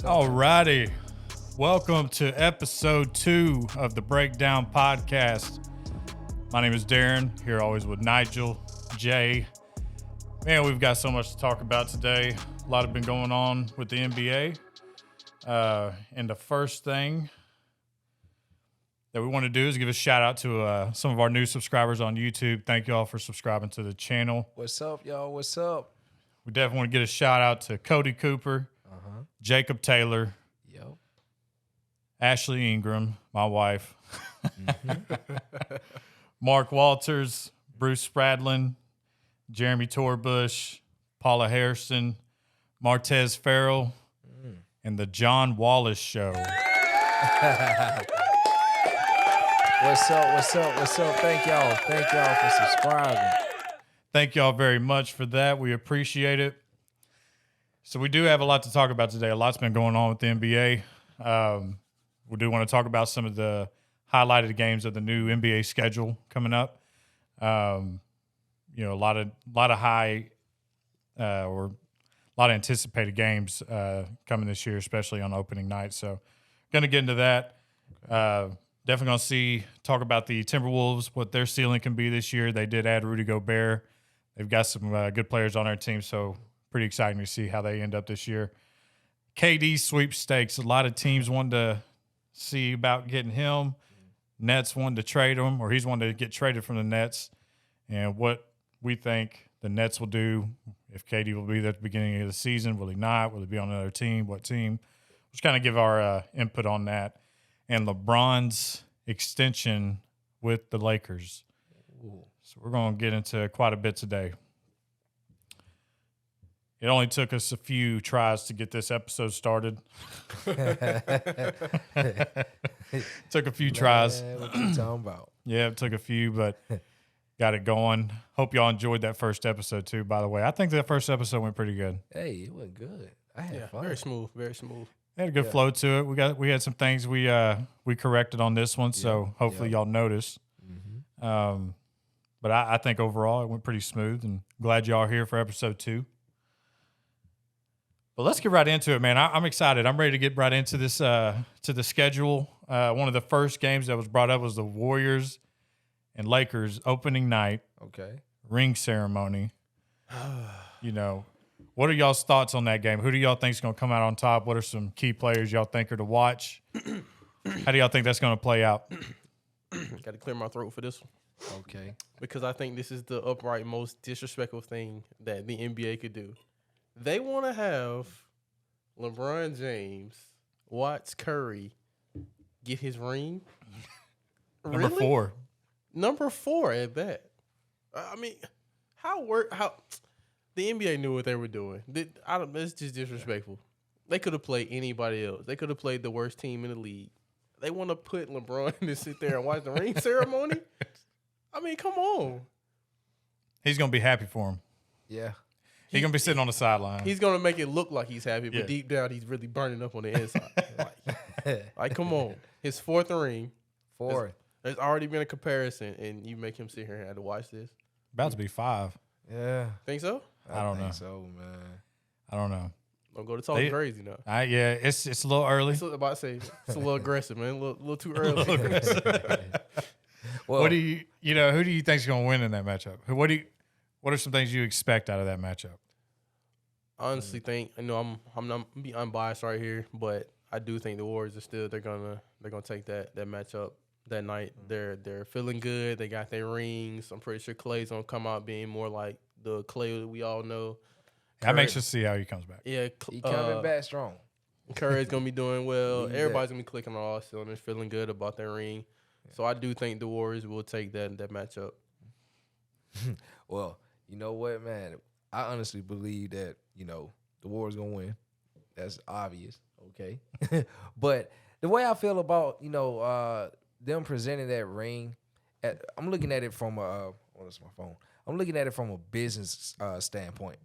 All righty. Welcome to episode 2 of the Breakdown Podcast. My name is Darren, here always with Nigel, Jay. Man, we've got so much to talk about today. A lot has been going on with the NBA. And the first thing that we want to do is give a shout out to some of our new subscribers on YouTube. Thank you all for subscribing to the channel. What's up, y'all? What's up? We definitely want to get a shout out to Cody Cooper, Jacob Taylor, Ashley Ingram, my wife, Mark Walters, Bruce Spradlin, Jeremy Torbush, Paula Harrison, Martez Farrell, and the John Wallace Show. What's up? Thank y'all for subscribing. Thank y'all very much for that. We appreciate it. So we do have a lot to talk about today. A lot's been going on with the NBA. We do want to talk about some of the highlighted games of the new NBA schedule coming up. A lot of high or a lot of anticipated games coming this year, especially on opening night. So going to get into that. Definitely going to talk about the Timberwolves, what their ceiling can be this year. They did add Rudy Gobert. They've got some good players on their team, so pretty exciting to see how they end up this year. KD sweepstakes. A lot of teams wanted to see about getting him. Nets wanted to trade him, or he's wanted to get traded from the Nets. And what we think the Nets will do, if KD will be there at the beginning of the season, will he not? Will he be on another team? What team? Just kind of give our input on that. And LeBron's extension with the Lakers. Ooh. So we're going to get into quite a bit today. It only took us a few tries to get this episode started. Took a few tries. What you talking about? Yeah, it took a few, but got it going. Hope y'all enjoyed that first episode too, by the way. I think that first episode went pretty good. Hey, it went good. I had fun. Very smooth. Had a good flow to it. We had some things we corrected on this one, so hopefully y'all noticed. But I think overall it went pretty smooth, and glad y'all are here for episode 2. But let's get right into it, man. I'm excited. I'm ready to get right into this to the schedule. One of the first games that was brought up was the Warriors and Lakers opening night. Okay. Ring ceremony. What are y'all's thoughts on that game? Who do y'all think is going to come out on top? What are some key players y'all think are to watch? How do y'all think that's going to play out? Got to clear my throat for this one. Okay. Because I think this is the upright most disrespectful thing that the NBA could do. They want to have LeBron James watch Curry get his ring. Number 4. Number 4 at that. I mean, how the NBA knew what they were doing. It's just disrespectful. They could have played anybody else. They could have played the worst team in the league. They want to put LeBron to sit there and watch the ring ceremony? I mean, come on. He's going to be happy for him. Yeah. He's going to be sitting on the sideline. He's going to make it look like he's happy, but deep down he's really burning up on the inside. like, come on. His 4th ring. 4th. There's already been a comparison, and you make him sit here and have to watch this. About to be 5. Yeah. Think so? I don't know. So, man. I don't know. Don't go to talking crazy now. It's a little early. It's about to say it's a little aggressive, man. A little too early. Well, what do who do you think is going to win in that matchup? What are some things you expect out of that matchup? I honestly think I'm not be unbiased right here, but I do think the Warriors are still they're gonna take that matchup that night. They're feeling good. They got their rings. I'm pretty sure Klay's gonna come out being more like the Klay that we all know. I'm anxious to see how he comes back. Yeah, he coming back strong. Curry's gonna be doing well. Everybody's gonna be clicking on all cylinders, feeling good about their ring. So I do think the Warriors will take that matchup. Well, you know what, man? I honestly believe that, the Warriors going to win. That's obvious, okay? But the way I feel about, them presenting that ring, I'm looking at it from that's my phone. I'm looking at it from a business standpoint.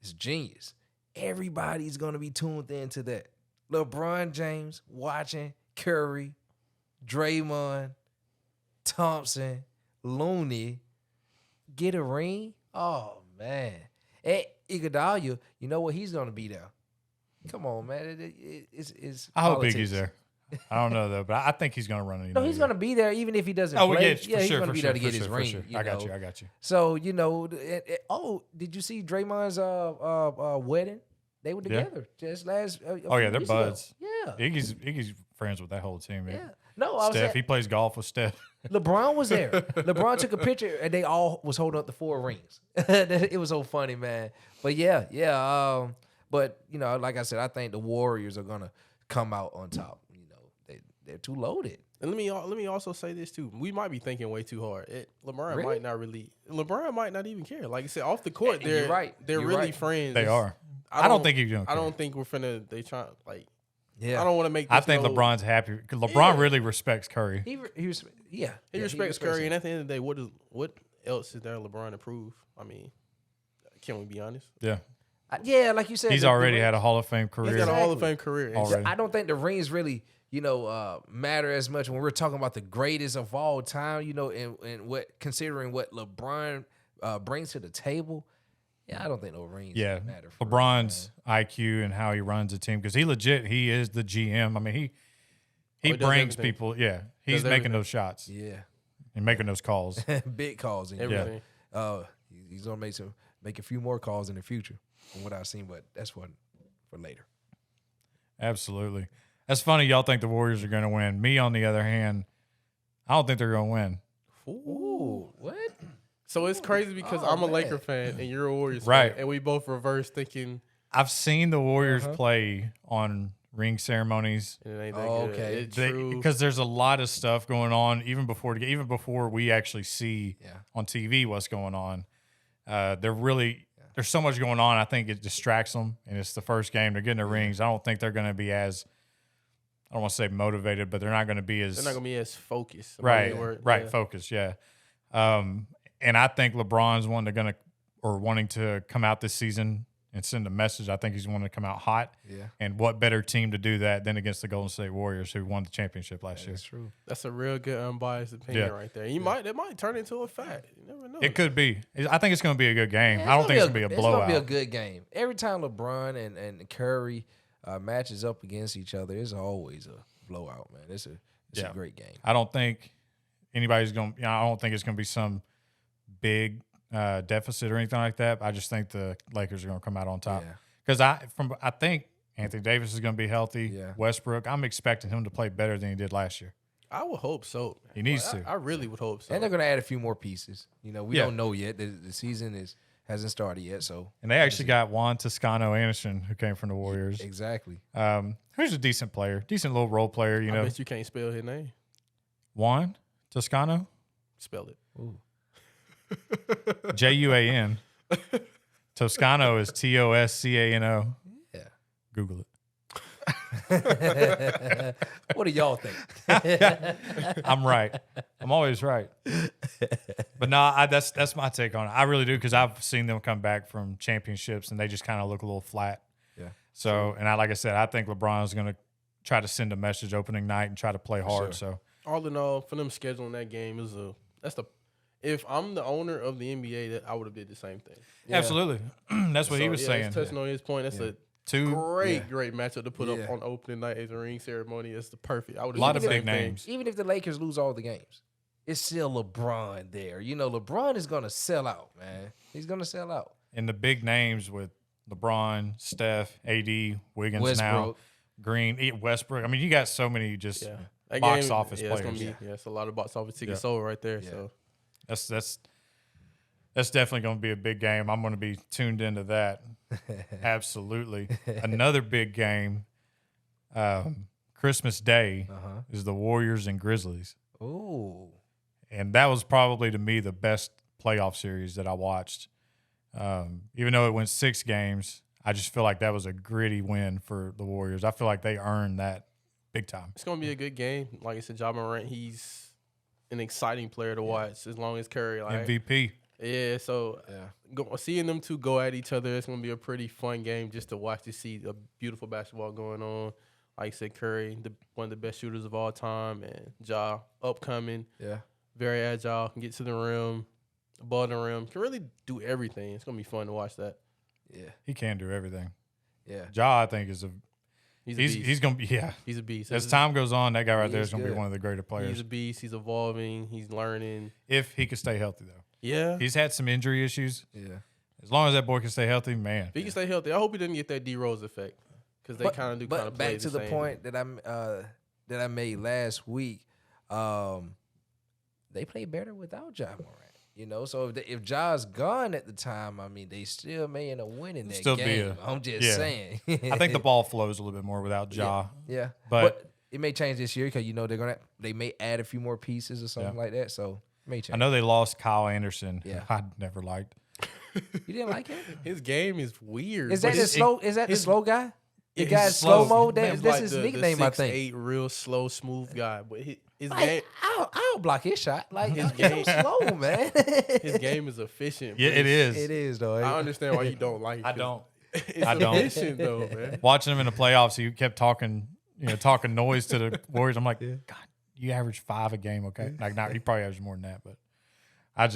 It's genius. Everybody's going to be tuned into that. LeBron James watching Curry, Draymond, Thompson, Looney get a ring. Oh, man. Iguodala, you know what? He's going to be there. Come on, man. It's I hope politics. Biggie's there. I don't know though, but I think he's going to run it. No, he's going to be there even if he doesn't Oh, play. yeah, He's going to be there to get his ring. Sure. You I got know? you. I got you. So did you see Draymond's wedding? They were together just last. Oh yeah, they're buds. Yeah, Iggy's friends with that whole team. Man. yeah. No, I was Steph, saying, he plays golf with Steph. LeBron was there. LeBron took a picture and they all was holding up the 4 rings. It was so funny, man. But yeah. But like I said, I think the Warriors are gonna come out on top. They're too loaded. And let me also say this too. We might be thinking way too hard. LeBron might not even care. Like I said, off the court, they're You're right. They're You're really right. friends. They are. I don't think he's going to I don't think we're finna. They try like. Yeah. I don't want to make. This I think LeBron's happy because LeBron really respects Curry. He respects Curry, and at the end of the day, what else is there LeBron to prove? I mean, can we be honest? Yeah. Like you said, He's already had a Hall of Fame career. He's got a Hall of Fame career. Already. I don't think the rings really, matter as much when we're talking about the greatest of all time, and considering what LeBron brings to the table. Yeah, I don't think no rings matter. LeBron's IQ and how he runs a team because he is the GM. I mean, he brings people. Yeah, he's making those shots. Yeah, and making those calls. Big calls. Everything. He's gonna make a few more calls in the future from what I've seen, but that's for later. Absolutely. That's funny. Y'all think the Warriors are going to win. Me, on the other hand, I don't think they're going to win. Ooh, what? So it's crazy because I'm a Laker fan and you're a Warriors right. fan, and we both reverse thinking. I've seen the Warriors play on ring ceremonies. It ain't that good. Okay. It's true. Because there's a lot of stuff going on even before we actually see on TV what's going on. There's so much going on. I think it distracts them, and it's the first game. They're getting the rings. I don't think they're going to be as, I don't want to say motivated, but they're not going to be as. They're not going to be as focused. Right. Focused. Yeah. And I think LeBron's wanting to come out this season and send a message. I think he's wanting to come out hot. Yeah. And what better team to do that than against the Golden State Warriors, who won the championship last year? That's true. That's a real good unbiased opinion right there. It might turn into a fact. You never know. It could be. I think it's going to be a good game. I don't think it's going to be a blowout. It's going to be a good game. Every time LeBron and Curry matches up against each other, it's always a blowout, man. It's a great game. I don't think anybody's going to, I don't think it's going to be some big deficit or anything like that. I just think the Lakers are going to come out on top. Because I think Anthony Davis is going to be healthy. Yeah. Westbrook, I'm expecting him to play better than he did last year. I would hope so. He needs to. I really would hope so. And they're going to add a few more pieces. We don't know yet. The season hasn't started yet. So. And they actually got Juan Toscano Anderson, who came from the Warriors. Exactly. Who's a decent player, decent little role player. I bet you can't spell his name. Juan Toscano. Spell it. Ooh. Juan. Toscano is Toscano. Yeah. Google it. What do y'all think? I'm right. I'm always right. But no, that's my take on it. I really do, because I've seen them come back from championships and they just kind of look a little flat. Yeah. So, and like I said, I think LeBron's going to try to send a message opening night and try to play hard. So, all in all, for them scheduling that game if I'm the owner of the NBA, that I would have did the same thing. yeah. Absolutely. That's what he was saying. Touching on his point, that's a great matchup to put up on opening night as a ring ceremony. It's the perfect. I would a lot of big names. Even if the Lakers lose all the games, it's still LeBron there. LeBron is going to sell out, man. He's going to sell out. And the big names with LeBron, Steph, AD, Wiggins Westbrook. now, Green, Westbrook. I mean, you got so many just That box game, office it's players. it's a lot of box office tickets sold right there. Yeah. So that's definitely going to be a big game. I'm going to be tuned into that. Absolutely. Another big game, Christmas Day, is the Warriors and Grizzlies. Ooh. And that was probably, to me, the best playoff series that I watched. Even though it went 6 games, I just feel like that was a gritty win for the Warriors. I feel like they earned that big time. It's going to be a good game. Like I said, Ja Morant, he's an exciting player to watch as long as Curry. MVP. Yeah, so seeing them two go at each other, it's going to be a pretty fun game just to watch, to see a beautiful basketball going on. Like I said, Curry, one of the best shooters of all time, and Ja, upcoming. Yeah. Very agile, can get to the rim, above the rim, can really do everything. It's going to be fun to watch that. Yeah. He can do everything. Yeah. Ja, I think, is He's going to be, yeah. He's a beast. As time goes on, that guy right He there is is going to be good. one of the greater players. He's a beast. He's evolving. He's learning. If he could stay healthy, though. Yeah. He's had some injury issues. Yeah. As long as that boy can stay healthy, man. If he can stay healthy, I hope he doesn't get that D Rose effect because they kind of do kind of play back to the point that I made last week, they play better without Ja Morant. You know, so if Ja's gone at the time, I mean, they still may end up winning that Still be game. I'm just saying. I think the ball flows a little bit more without Ja. Yeah, But it may change this year because you know they may add a few more pieces or something like that. So it may change. I know they lost Kyle Anderson. Yeah. I never liked. You didn't like him? his game is weird. Is that but the slow? Is that the slow guy? The he's guy in slow. slow mo. He's That's like his the nickname, I think. 6'8", real slow, smooth guy. But his Like, game, I'll block his shot. Like His he's so game- slow, man. his game is efficient. Yeah, but it is. It is though. I understand why you don't like it. I 'cause don't. It's I don't. efficient though, man. Watching him in the playoffs, he kept talking noise to the Warriors. I'm like, God, you average 5 a game, okay? Like, not he probably averaged more than that, but I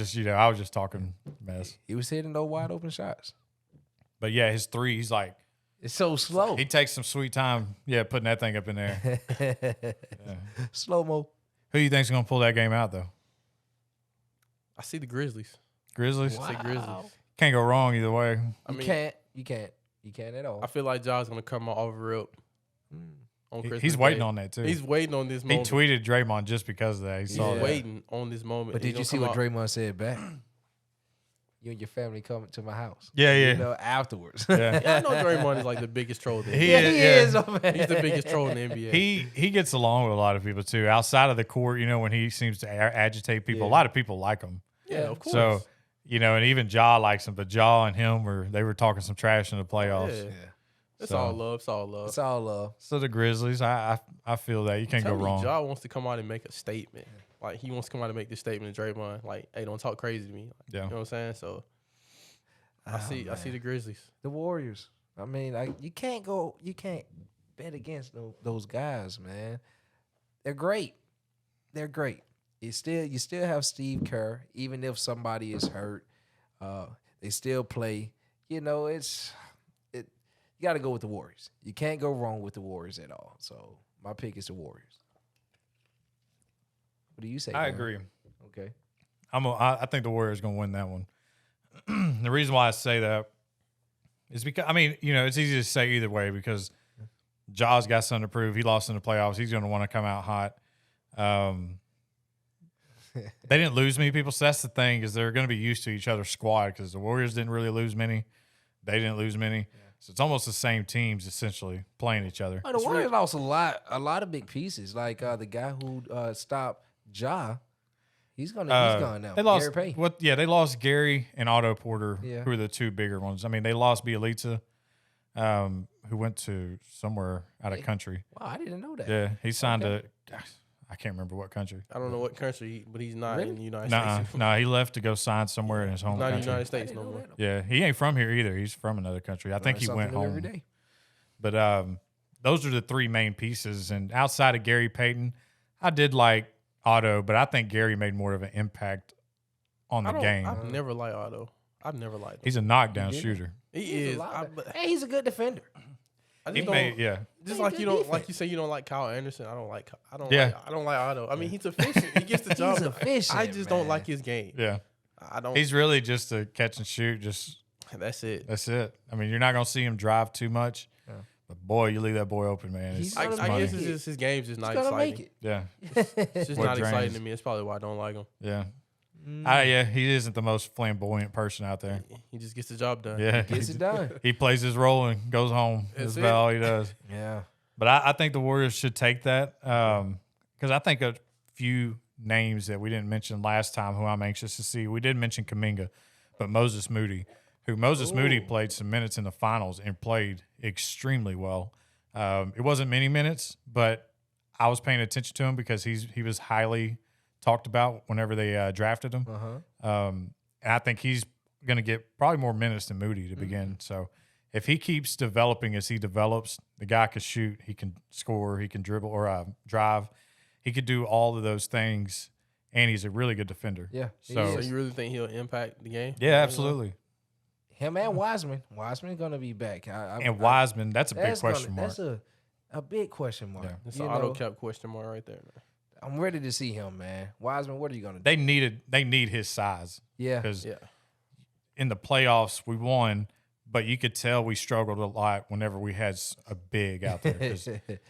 was just talking mess. He was hitting those wide open shots. But yeah, his three, he's like, It's so slow. he takes some sweet time, putting that thing up in there. Slow mo. Who do you think's gonna pull that game out though? I see the Grizzlies. Grizzlies? I say Grizzlies. Can't go wrong either way. I mean, You can't at all. I feel like Ja's gonna come over up on Christmas He's waiting Day. on that too. He's waiting on this He moment. tweeted Draymond just because of that. He He's saw that. waiting on this moment. But He's did you gonna see come what out- Draymond said back? You and your family come to my house. Yeah, yeah. You know, afterwards. Yeah. Yeah, I know Draymond is like the biggest troll. In the He NBA. he is, is. Oh, man. He's the biggest troll in the NBA. He gets along with a lot of people too. Outside of the court, when he seems to agitate people, a lot of people like him. yeah, of course. So, and even Ja likes him, but Ja and him they were talking some trash in the playoffs. Yeah. Yeah. It's So- all love. It's all love. It's all love. So the Grizzlies, I feel that you can't go Tell me, wrong. Ja wants to come out and make a statement. Like he wants to come out and make this statement to Draymond. Like, hey, don't talk crazy to me. Yeah. You know what I'm saying? So I see the Grizzlies. The Warriors. I mean, you can't bet against those guys, man. They're great. They're great. You still have Steve Kerr, even if somebody is hurt. They still play. You got to go with the Warriors. You can't go wrong with the Warriors at all. So my pick is the Warriors. What do you say? I man? agree. Okay. I think the Warriors going to win that one. The reason why I say that is because, it's easy to say either way because Ja's got something to prove. He lost in the playoffs. He's going to want to come out hot. They didn't lose many people, so that's the thing is they're going to be used to each other's squad because the Warriors didn't really lose many. They didn't lose many. Yeah. So it's almost the same teams essentially playing each other. Well, the Warriors lost a lot of big pieces. Like the guy who stopped Ja, he's gone now. They lost Gary Payton. They lost Gary and Otto Porter, Yeah. who are the two bigger ones. I mean, they lost Bielitsa, who went to somewhere out of country. Wow, I didn't know that. Yeah, he signed I can't remember what country. I don't know what country, but he's not Really? in the United Nah, States. he left to go sign somewhere in his home Not in the country. United States I no didn't know more. that. Yeah, he ain't from here either. He's from another country. I think he Learn went something new home. every day. But those are the three main pieces. And outside of Gary Payton, I did like Otto, but I think Gary made more of an impact on the game. I've never liked Otto. I've never liked him. He's a knockdown You did? shooter. He He's is. a lot of- but Hey, he's a good defender. I He just don't. made, Just He's like good you don't, like defense. you say, you don't like Kyle Anderson. I don't like Otto. I mean, he's efficient. He gets the job. He's done. efficient, I just don't man. like his game. yeah. I don't. He's really just a catch and shoot. That's it. That's it. I mean, you're not going to see him drive too much. Yeah. But, boy, you leave that boy open, man. He's It's, gonna it's I money. guess it's just his game's just He's not gonna exciting. make it. Yeah. It's just Boy not exciting drains. to me. That's probably why I don't like him. Yeah. Yeah, he isn't the most flamboyant person out there. He just gets the job done. Yeah. Gets it done. He plays his role and goes home. That's That's about it. all he does. Yeah. But I think the Warriors should take that because I think a few names that we didn't mention last time who I'm anxious to see. We did mention Kuminga, but Moses Moody, Moody played some minutes in the finals and played extremely well. It wasn't many minutes, but I was paying attention to him because he was highly talked about whenever they drafted him. And I think he's going to get probably more minutes than Moody to begin. So if he keeps developing as he develops, the guy can shoot, he can score, he can dribble or drive. He could do all of those things, and he's a really good defender. Yeah. he So- So is. you really think he'll impact the game? Yeah, absolutely. Him and Wiseman. Wiseman gonna be back. And Wiseman, that's a big question mark. a big question mark. Yeah. It's You an know, auto cap question mark right there. I'm ready to see him, man. Wiseman, what are you gonna do? They need his size Yeah, because Yeah. in the playoffs we won, but you could tell we struggled a lot whenever we had a big out there. 'Cause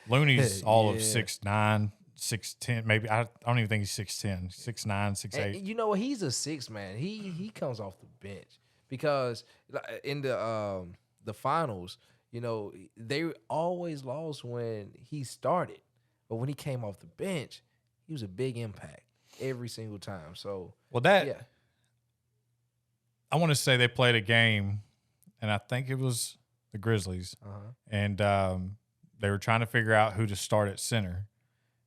Looney's all of 6'9", 6'10", maybe I don't even think he's 6'10", 6'9", 6'8". and you know what? He's a 6 man. He comes off the bench because in the finals, you know, they always lost when he started, but when he came off the bench, he was a big impact every single time. So Well, that yeah, I want to say they played a game, and I think it was the Grizzlies, and they were trying to figure out who to start at center,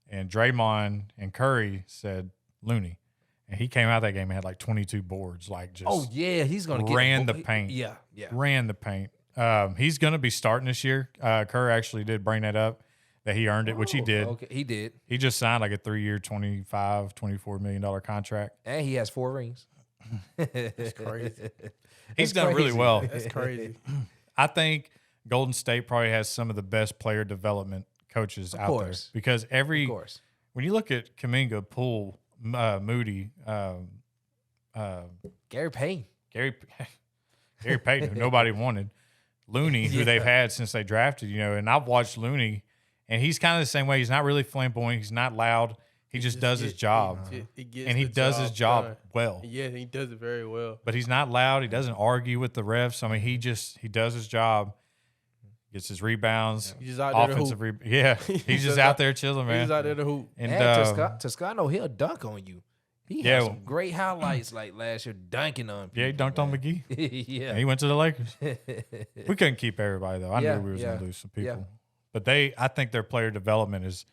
and Draymond and Curry said Looney, and he came out that game and had like 22 boards, like just oh yeah, he's gonna ran get the paint. Yeah, ran the paint. He's going to be starting this year. Kerr actually did bring that up, that he earned it, which he did. Okay, he did, He just signed like a 3-year, $24 million contract. and he has 4 rings. That's crazy. He's That's done really crazy. well. That's crazy. I think Golden State probably has some of the best player development coaches out course. there because Of course. when you look at Kuminga, Poole, Moody, Gary Payton. Gary Payton, who nobody wanted, Looney, who they've had since they drafted, you know, and I've watched Looney, and he's kind of the same way. He's not really flamboyant. He's not loud. He just does his job, and he does his job done. well. Yeah, he does it very well. But he's not loud. He doesn't argue with the refs. I mean, he does his job, gets his rebounds, He's just out there to offensive. hoop. Yeah, he's just out there chilling, man. He's out there to hoop. And Toscano, he'll dunk on you. He Yeah, had well- some great highlights like last year, dunking on people. yeah, he dunked on man. McGee. yeah. And he went to the Lakers. We couldn't keep everybody though. I Yeah, knew we was yeah, going to lose some people. yeah. But I think their player development is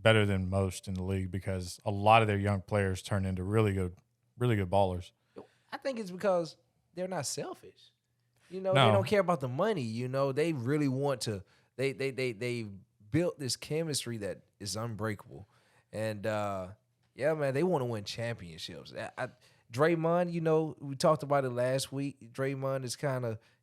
better than most in the league because a lot of their young players turn into really good ballers. I think it's because they're not selfish. You know, No. they don't care about the money. You know, they really want to. They built this chemistry that is unbreakable, and yeah, man, they want to win championships. Draymond, you know, we talked about it last week. Draymond is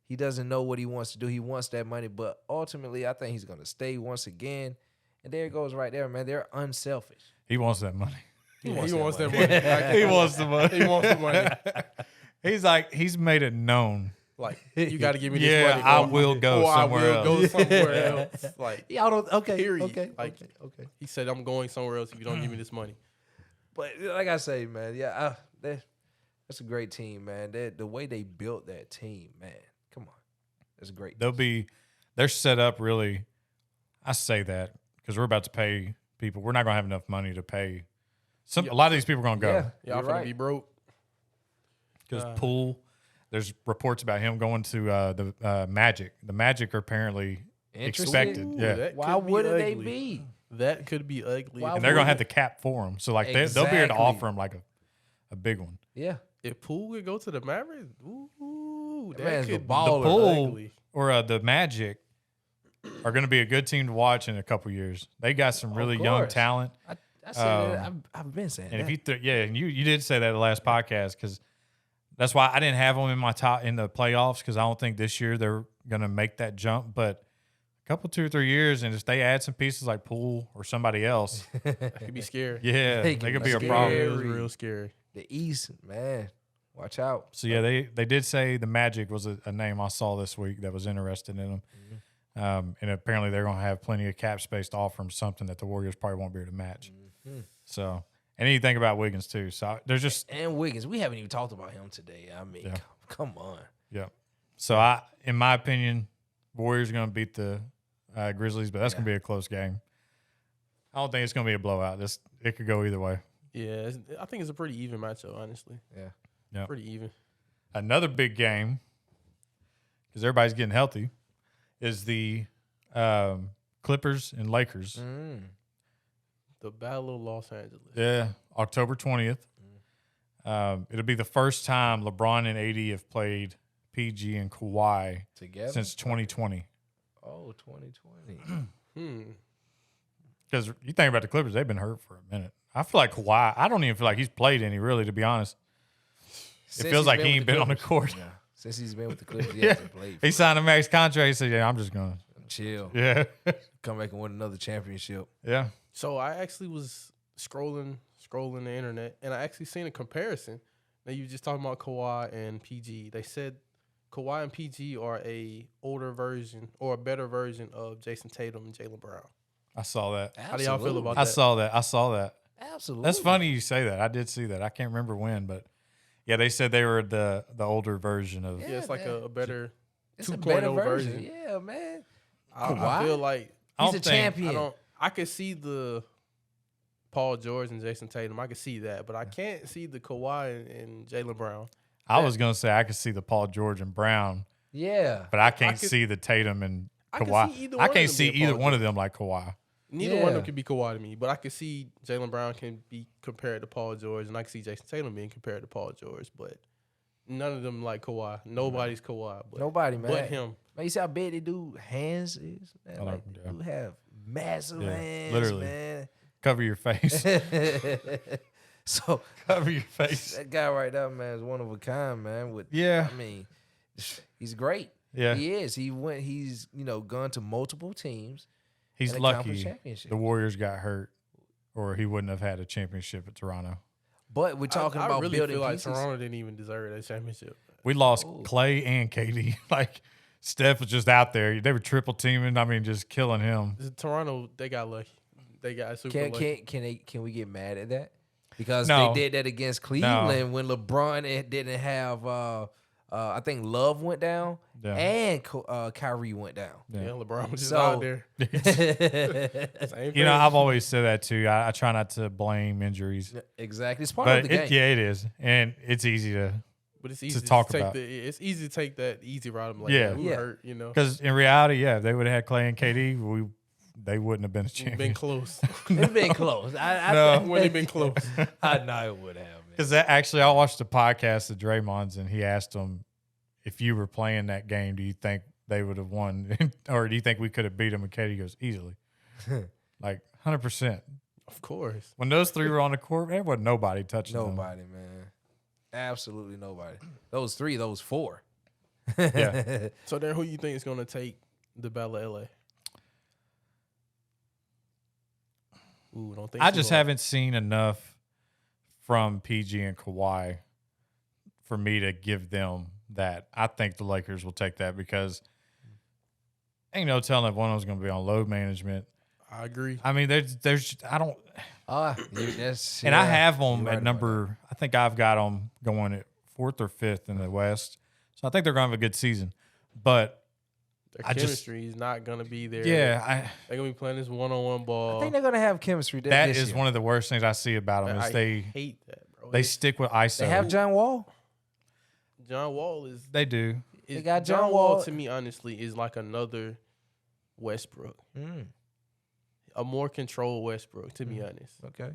he doesn't know what he wants to do. He wants that money, but ultimately, I think he's going to stay once again. And there it goes right there, man. They're unselfish. He wants that money. He wants that money. money. He wants the money. He wants the money. He's made it known. Like, you got to give me this Yeah, money. I will go somewhere I will go somewhere else. Like, Y'all okay. Period. Okay. Like- okay. he said, I'm going somewhere else if you don't give me this money. But like I say, man, yeah, that's a great team, man. The way they built that team, man, come on, that's great. They're set up really. I say that because we're about to pay people. We're not going to have enough money to pay. A lot of these people are going to Yeah, go Y'all you're finna right. be broke. because Poole. There's reports about him going to the Magic. The Magic are apparently Interesting. expected. Ooh, Yeah, that Why could be wouldn't they ugly. be? That could be ugly. Why and they're going to have would- the cap for him. So like they'll be able to Exactly. offer him like a big one. Yeah, If Poole would go to the Mavericks, ooh, That man's that a could be baller. The Poole ugly. or the Magic are going to be a good team to watch in a couple years. They got some really young course. talent. I said that. I've been saying And that. if you and you did say that the last podcast because that's why I didn't have them in my top in the playoffs because I don't think this year they're going to make that jump. But a couple 2 or 3 years, and if they add some pieces like Poole or somebody else, That could be scary. yeah, They they can could be be a scary. problem. It was real scary. The East, man, watch out. So yeah, they did say the Magic was a name I saw this week that was interested in them, and apparently they're going to have plenty of cap space to offer them something that the Warriors probably won't be able to match. So, and you think about Wiggins too. So there's just And Wiggins, we haven't even talked about him today. I mean, Yeah. come on. yeah. So in my opinion, Warriors are going to beat the Grizzlies, but that's going to be a close game. I don't think it's going to be a blowout. It could go either way. Yeah, I think it's a pretty even matchup, honestly. Yeah. Pretty even. Another big game, because everybody's getting healthy, is the Clippers and Lakers. The Battle of Los Angeles. Yeah, October 20th. It'll be the first time LeBron and AD have played PG and Kawhi Together since 2020. Oh, 2020. Because you think about the Clippers, they've been hurt for a minute. I feel like Kawhi, I don't even feel like he's played any, really, to be honest. Since It feels he's like he with ain't been on the court. Yeah. Since he's been with the Clippers, he Yeah. hasn't played. He signed a max contract. He said, yeah, I'm just going to chill. Yeah. Come back and win another championship. Yeah. So I actually was scrolling the internet, and I actually seen a comparison. Now you just talking about Kawhi and PG. They said Kawhi and PG are a older version or a better version of Jason Tatum and Jaylen Brown. I saw that. How do y'all feel about I that? saw that. I saw that. Absolutely. That's funny you say that. I did see that. I can't remember when, but yeah, they said they were the older version of. Yeah, it's like man. a better It's a 2.0 better version. Yeah, man. I feel like I He's don't a think- champion. I could see the Paul George and Jason Tatum. I could see that, but I can't see the Kawhi and Jaylen Brown. I was gonna say I could see the Paul George and Brown, Yeah. but I can't could- see the Tatum and I could Kawhi. see either I one of can't them see being either Paul one of George. them like Kawhi. Neither one of them Yeah. can be Kawhi to me, but I could see Jaylen Brown can be compared to Paul George, and I can see Jason Tatum being compared to Paul George, but none of them like Kawhi. Nobody's Kawhi, but Nobody, man. but him. Man, you see how big the dude hands is? Man, I like, know, the yeah. dude have massive Yeah, hands, literally. man. Cover your face. So Cover your face. that guy right there, man, is one of a kind, man. With Yeah. I mean, he's great. Yeah. He is. He's gone to multiple teams. He's and accomplished lucky championships. the Warriors got hurt, or he wouldn't have had a championship at Toronto. But we're talking I about really building feel like pieces. Toronto didn't even deserve that championship. We lost Ooh. Clay and KD. Like Steph was just out there. They were triple teaming. I mean, just killing him. Toronto, they got lucky. They got super Can lucky. can we get mad at that? Because No. they did that against Cleveland when LeBron didn't have. I think Love went down Yeah. and Kyrie went down. Yeah, LeBron was just So- out there. Same You know, thing. I've always said that too. I try not to blame injuries, Exactly, it's part but of the game. yeah, it is, and it's easy to But it's easy talk take about. it's easy to take that easy route. I'm like, Yeah. yeah, we were Yeah. hurt, you know. because in reality, yeah, if they would have had Clay and KD, they wouldn't have been a We've champion. been close. It's been close. No. When they been close. I know it would have. Man. Because actually, I watched the podcast of Draymond's, and he asked him, if you were playing that game, do you think they would have won, or do you think we could have beat them? And KD goes, easily, like 100%. Of course. When those three were on the court, there wasn't nobody touching them. Nobody, man. Absolutely nobody. Those three, those four. Yeah. So then, who you think is going to take the Battle of LA? Ooh, don't think. I too just hard. haven't seen enough from PG and Kawhi for me to give them that. I think the Lakers will take that because ain't no telling if one of them's going to be on load management. I agree. I mean, there's I don't, That's and I have them you're right at about number. I think I've got them going at 4th or 5th in the West. So I think they're going to have a good season. But Their I just- chemistry is not going to be there. yeah, They're going to be playing this one-on-one I ball. think they're gonna have chemistry. that this is year. one of the worst things I see about them I is they hate that, bro. stick with ISO. They have John Wall. John Wall is They do. is got John John Wall. Wall. To me, honestly, is like another Westbrook, Mm, a more controlled Westbrook. To be honest, okay.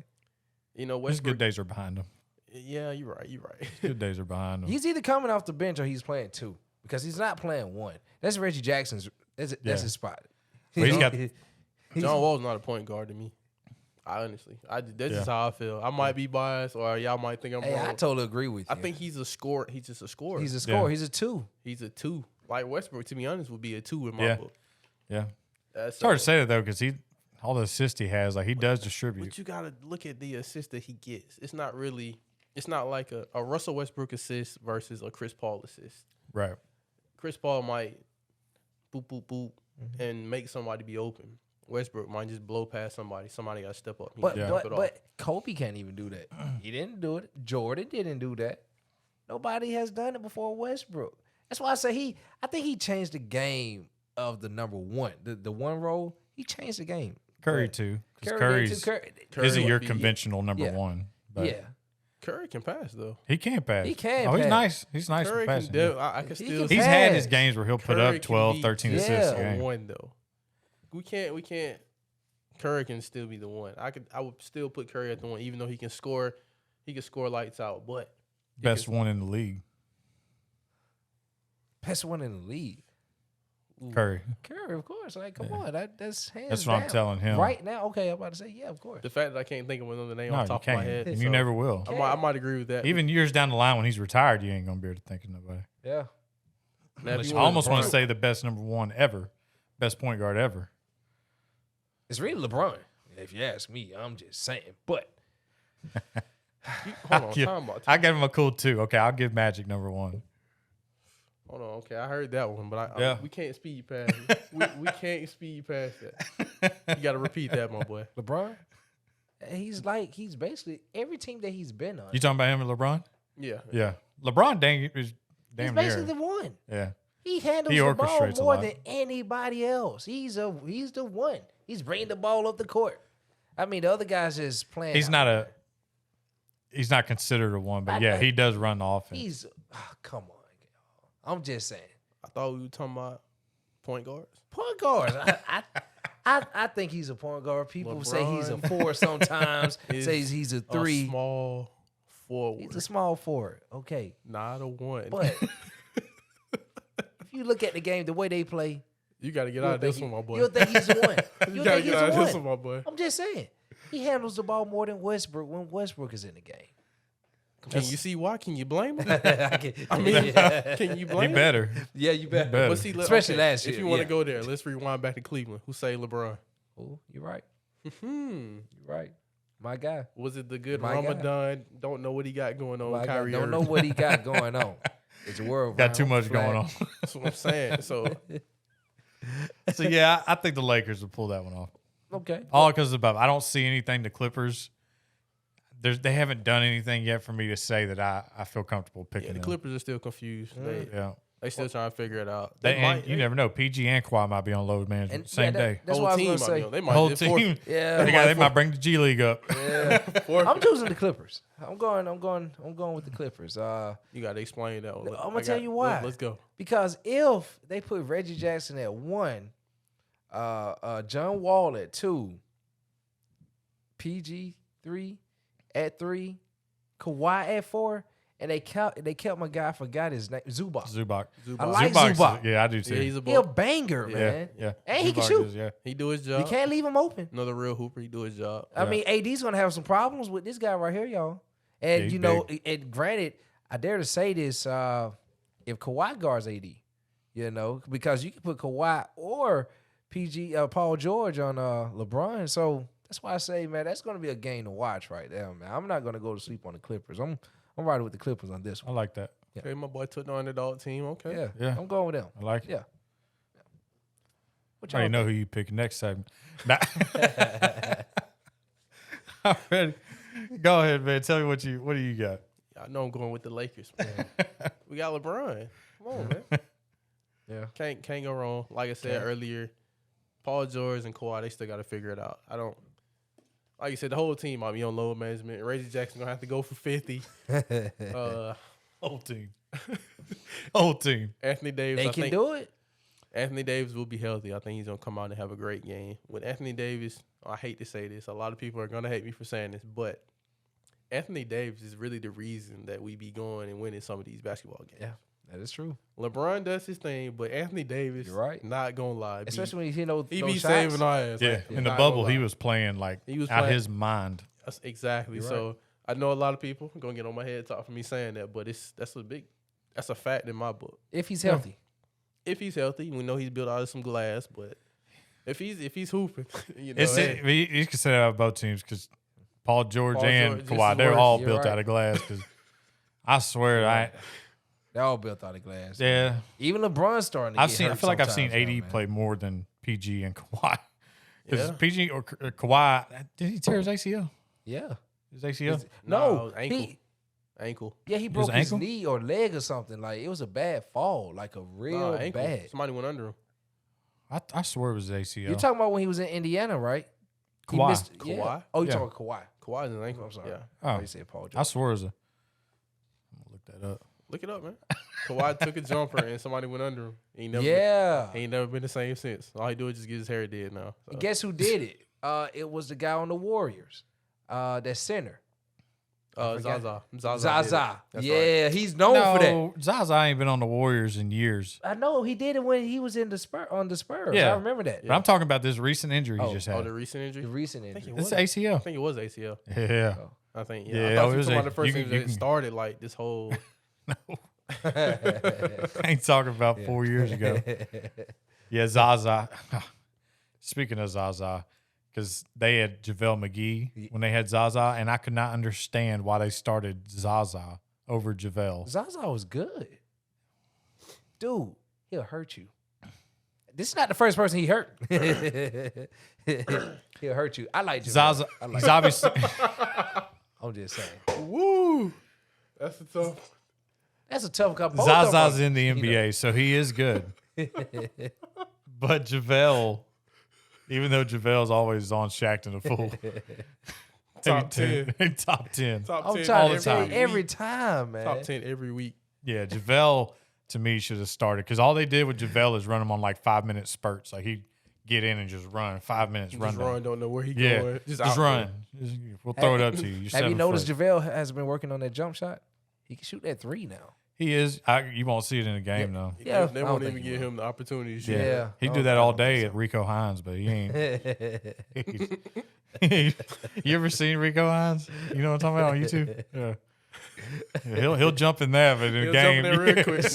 you know His Westbrook. good days are behind him. Yeah, you're right. You're right. Good days are behind him. He's either coming off the bench or he's playing two because he's not playing one. That's Reggie Jackson's. That's Yeah. his spot. Well, he's got- John Wall's not a point guard to me. That's Yeah. just how I feel. I might be biased, or y'all might think I'm Hey, wrong. I totally agree with you. I think he's a scorer. He's just a scorer. he's a scorer. Yeah. He's a two. He's a 2. Like Westbrook, to be honest, would be a 2 in my Yeah. book. Yeah. That's It's hard to say that though, because all the assists he has, like he does distribute. But you gotta look at the assist that he gets. It's not like a Russell Westbrook assist versus a Chris Paul assist. Right. Chris Paul might boop boop boop and make somebody be open. Westbrook might just blow past somebody. Somebody got to step up. He But can Yeah. dump it off. but Kobe can't even do that. He didn't do it. Jordan didn't do that. Nobody has done it before Westbrook. That's why I say I think he changed the game of the number one. The one role, he changed the game. Curry But too. Because Curry Curry's Curry isn't would your be- conventional number Yeah. one. But yeah. Curry can pass though. he can pass. He can Oh, he's pass. nice. He's nice Curry for can. passing. I can He still. can He's say had his pass. games where he'll put Curry up can 12, be 13 just assists a a game. one though. We can't. Curry can still be the one. I would still put Curry at the one, even though he can score. He can score lights out, but Best one in the league. Best one in the league. Curry. Curry, of course. Like, come on. That's hands That's what I'm down. telling him. Right now, okay, I'm about to say, yeah, of course. the fact that I can't think of another name No, off you the top of my can't. head, And so you never will. I might agree with that. Even years down the line when he's retired, you ain't going to be able to think of nobody. Yeah. Now, if you I almost want to LeBron- say the best number one ever, best point guard ever. It's really LeBron. If you ask me, I'm just saying. But Hold on, Yeah. time out. I give him a cool 2. Okay, I'll give Magic number 1. Hold on, okay, I heard that one, but Yeah. we can't speed past it. we can't speed past that. You got to repeat that, my boy. LeBron, he's basically every team that he's been on. You talking about him and LeBron? Yeah. Yeah. LeBron is He's damn basically near. the one. Yeah. He handles He the ball orchestrates a more lot. than anybody else. He's the one. He's bringing the ball up the court. I mean, the other guys just playing. He's not considered a 1, but yeah, he does run the offense. Come on. I'm just saying. I thought we were talking about point guards. Point guards. I think he's a point guard. People say he's a LeBron 4 sometimes. Say he's a 3. A small forward. He's a small forward. Okay. Not a 1. But if you look at the game, the way they play, you got to get out of this one, my boy. you'll think he's a 1. You got to get out of this one, my boy. I'm just saying. He handles the ball more than Westbrook when Westbrook is in the game. Can you see why? Can you blame him? I mean, can you He blame him? better. yeah, you bet. better. But see, Especially last year, If you want to yeah. go there, let's rewind back to Cleveland. Who say LeBron? Oh, you're right. Hmm. You're right. My guy. Was it the good My guy. Ramadan? Don't know what he got going on. My guy. Kyrie Don't know Irving. what he got going on. It's a world. Got too round much flag. going on. That's what I'm saying. So So yeah, I think the Lakers will pull that one off. Okay. All because of I don't see anything the Clippers. They haven't done anything yet for me to say that I feel comfortable picking yeah, the them. Clippers are still confused. Yeah. They still trying to figure it out. And you never know. PG and Kawhi might be on load management And same day. That's whole what I team was might gonna be say. on. They The might whole be fourth- team. Yeah. They might bring the G League up. fourth- I'm choosing the Clippers. I'm going with the Clippers. You got to explain that one. I'm gonna tell you why. Let's go. Because if they put Reggie Jackson at 1, John Wall at 2, PG 3 at 3, Kawhi at 4, and they kept my guy. I forgot his name. Zubac. I like Zubac. Yeah, I do too. Yeah, he's a He a ball. banger, Yeah, man. Yeah. And he can Zubac shoot. is, yeah. He do his You job. can't leave him open. Another real hooper. He do his job. I mean, AD's gonna have some problems with this guy right here, y'all. And he's you know, and granted, I dare to say this: if Kawhi guards AD, you know, because you can put Kawhi or PG Paul George on LeBron. So that's why I say, man, that's gonna be a game to watch right there, man. I'm not gonna go to sleep on the Clippers. I'm riding with the Clippers on this I one. like that. Okay, my boy took the underdog team. Okay. Yeah, I'm going with them. I like it. Yeah. What I already know who you pick next segment. Nah. I'm ready. Go ahead, man. Tell me what do you got? I know I'm going with the Lakers, man. We got LeBron. Come on, man. Yeah. Can't go wrong. Like I said earlier, Paul George and Kawhi, they still got to figure it out. Like you said, the whole team might be on load management. Reggie Jackson gonna have to go for 50. Whole team. Whole team. Anthony Davis, They I can think do it. Anthony Davis will be healthy. I think he's gonna come out and have a great game. With Anthony Davis, I hate to say this, a lot of people are gonna hate me for saying this, but Anthony Davis is really the reason that we be going and winning some of these basketball games. Yeah, that is true. LeBron does his thing, but Anthony Davis, You're right. Not gonna lie, Especially when he he those be shots. saving our ass. Yeah. Like, In the not bubble, gonna he lie. was playing like He was out playing- his mind. That's exactly. You're So I know a lot of people are gonna get on my head talk for me saying that, but that's a fact in my book. If he's healthy. If he's healthy, we know he's built out of some glass, but if he's hooping, you know, It's hey, you can say that about both teams because Paul George Paul and George, Kawhi, just they're worse. all You're built right. out of glass. Because I swear, They're all built out of glass. yeah, Even LeBron's starting to I get feel hurt like I've seen sometimes AD now, man. play more than PG and Kawhi. Because Yeah. PG or Kawhi, did he tear his ACL? Yeah. His ACL? No, ankle. He His broke his ankle? knee or leg or something. Like, it was a bad fall, like a real ankle. bad. Somebody went under him. I swear it was his ACL. You're talking about when he was in Indiana, right? He Kawhi. missed- Kawhi? Yeah. Oh, you're Yeah. talking Kawhi. Kawhi's an ankle. I'm sorry. Yeah, Oh. You said Paul George. I swear it was a. I'm gonna look that up. look it up, man. Kawhi took a jumper and somebody went under him. He ain't never Yeah. he ain't never been the same since. All he do is just get his hair dead now. So. Guess who did it? It was the guy on the Warriors. That center. Zaza. Zaza. That's Yeah, right. he's known for that. Zaza ain't been on the Warriors in years. I know he did it when he was in the Spurs. Yeah. I remember that. But I'm talking about this recent injury Oh, he just Oh, had. the recent injury. The recent I think injury. it was. It's ACL. I think it was ACL. Yeah. I think. Yeah, Yeah. I it thought you was were talking about the you first can- thing you that can- started like this whole. I ain't talking about 4 years ago. Yeah, Zaza. Speaking of Zaza, because they had JaVale McGee when they had Zaza, and I could not understand why they started Zaza over JaVale. Zaza was good. Dude, he'll hurt you. This is not the first person he hurt. He'll hurt you. I like JaVale. Zaza, I like he's obviously I'm just saying. Woo! That's a tough. That's a tough couple. Zaza's in the NBA, so he is good. But JaVale, even though JaVale's always on Shaqtin' a Fool, Top 10. top 10. Top I'm 10 trying the to say time. every time, man. Top 10 every week. Yeah, JaVale to me should have started because all they did with JaVale is run him on like 5-minute spurts. Like he'd get in and just run 5 minutes, Just run. run, don't know where he Yeah, going. just out run. there. We'll throw it up to you. You're Have 7 you noticed foot. JaVale has been working on that jump shot? He can shoot that 3 now. He is. You won't see it in the game though. Yeah, They I don't won't think even he give will. him the opportunity to shoot. Yeah. He'd I do don't that all think day so. at Rico Hines, but he ain't. You ever seen Rico Hines? You know what I'm talking about on YouTube? Yeah. Yeah, he'll jump in that, but in the He'll game, jump in there real quick.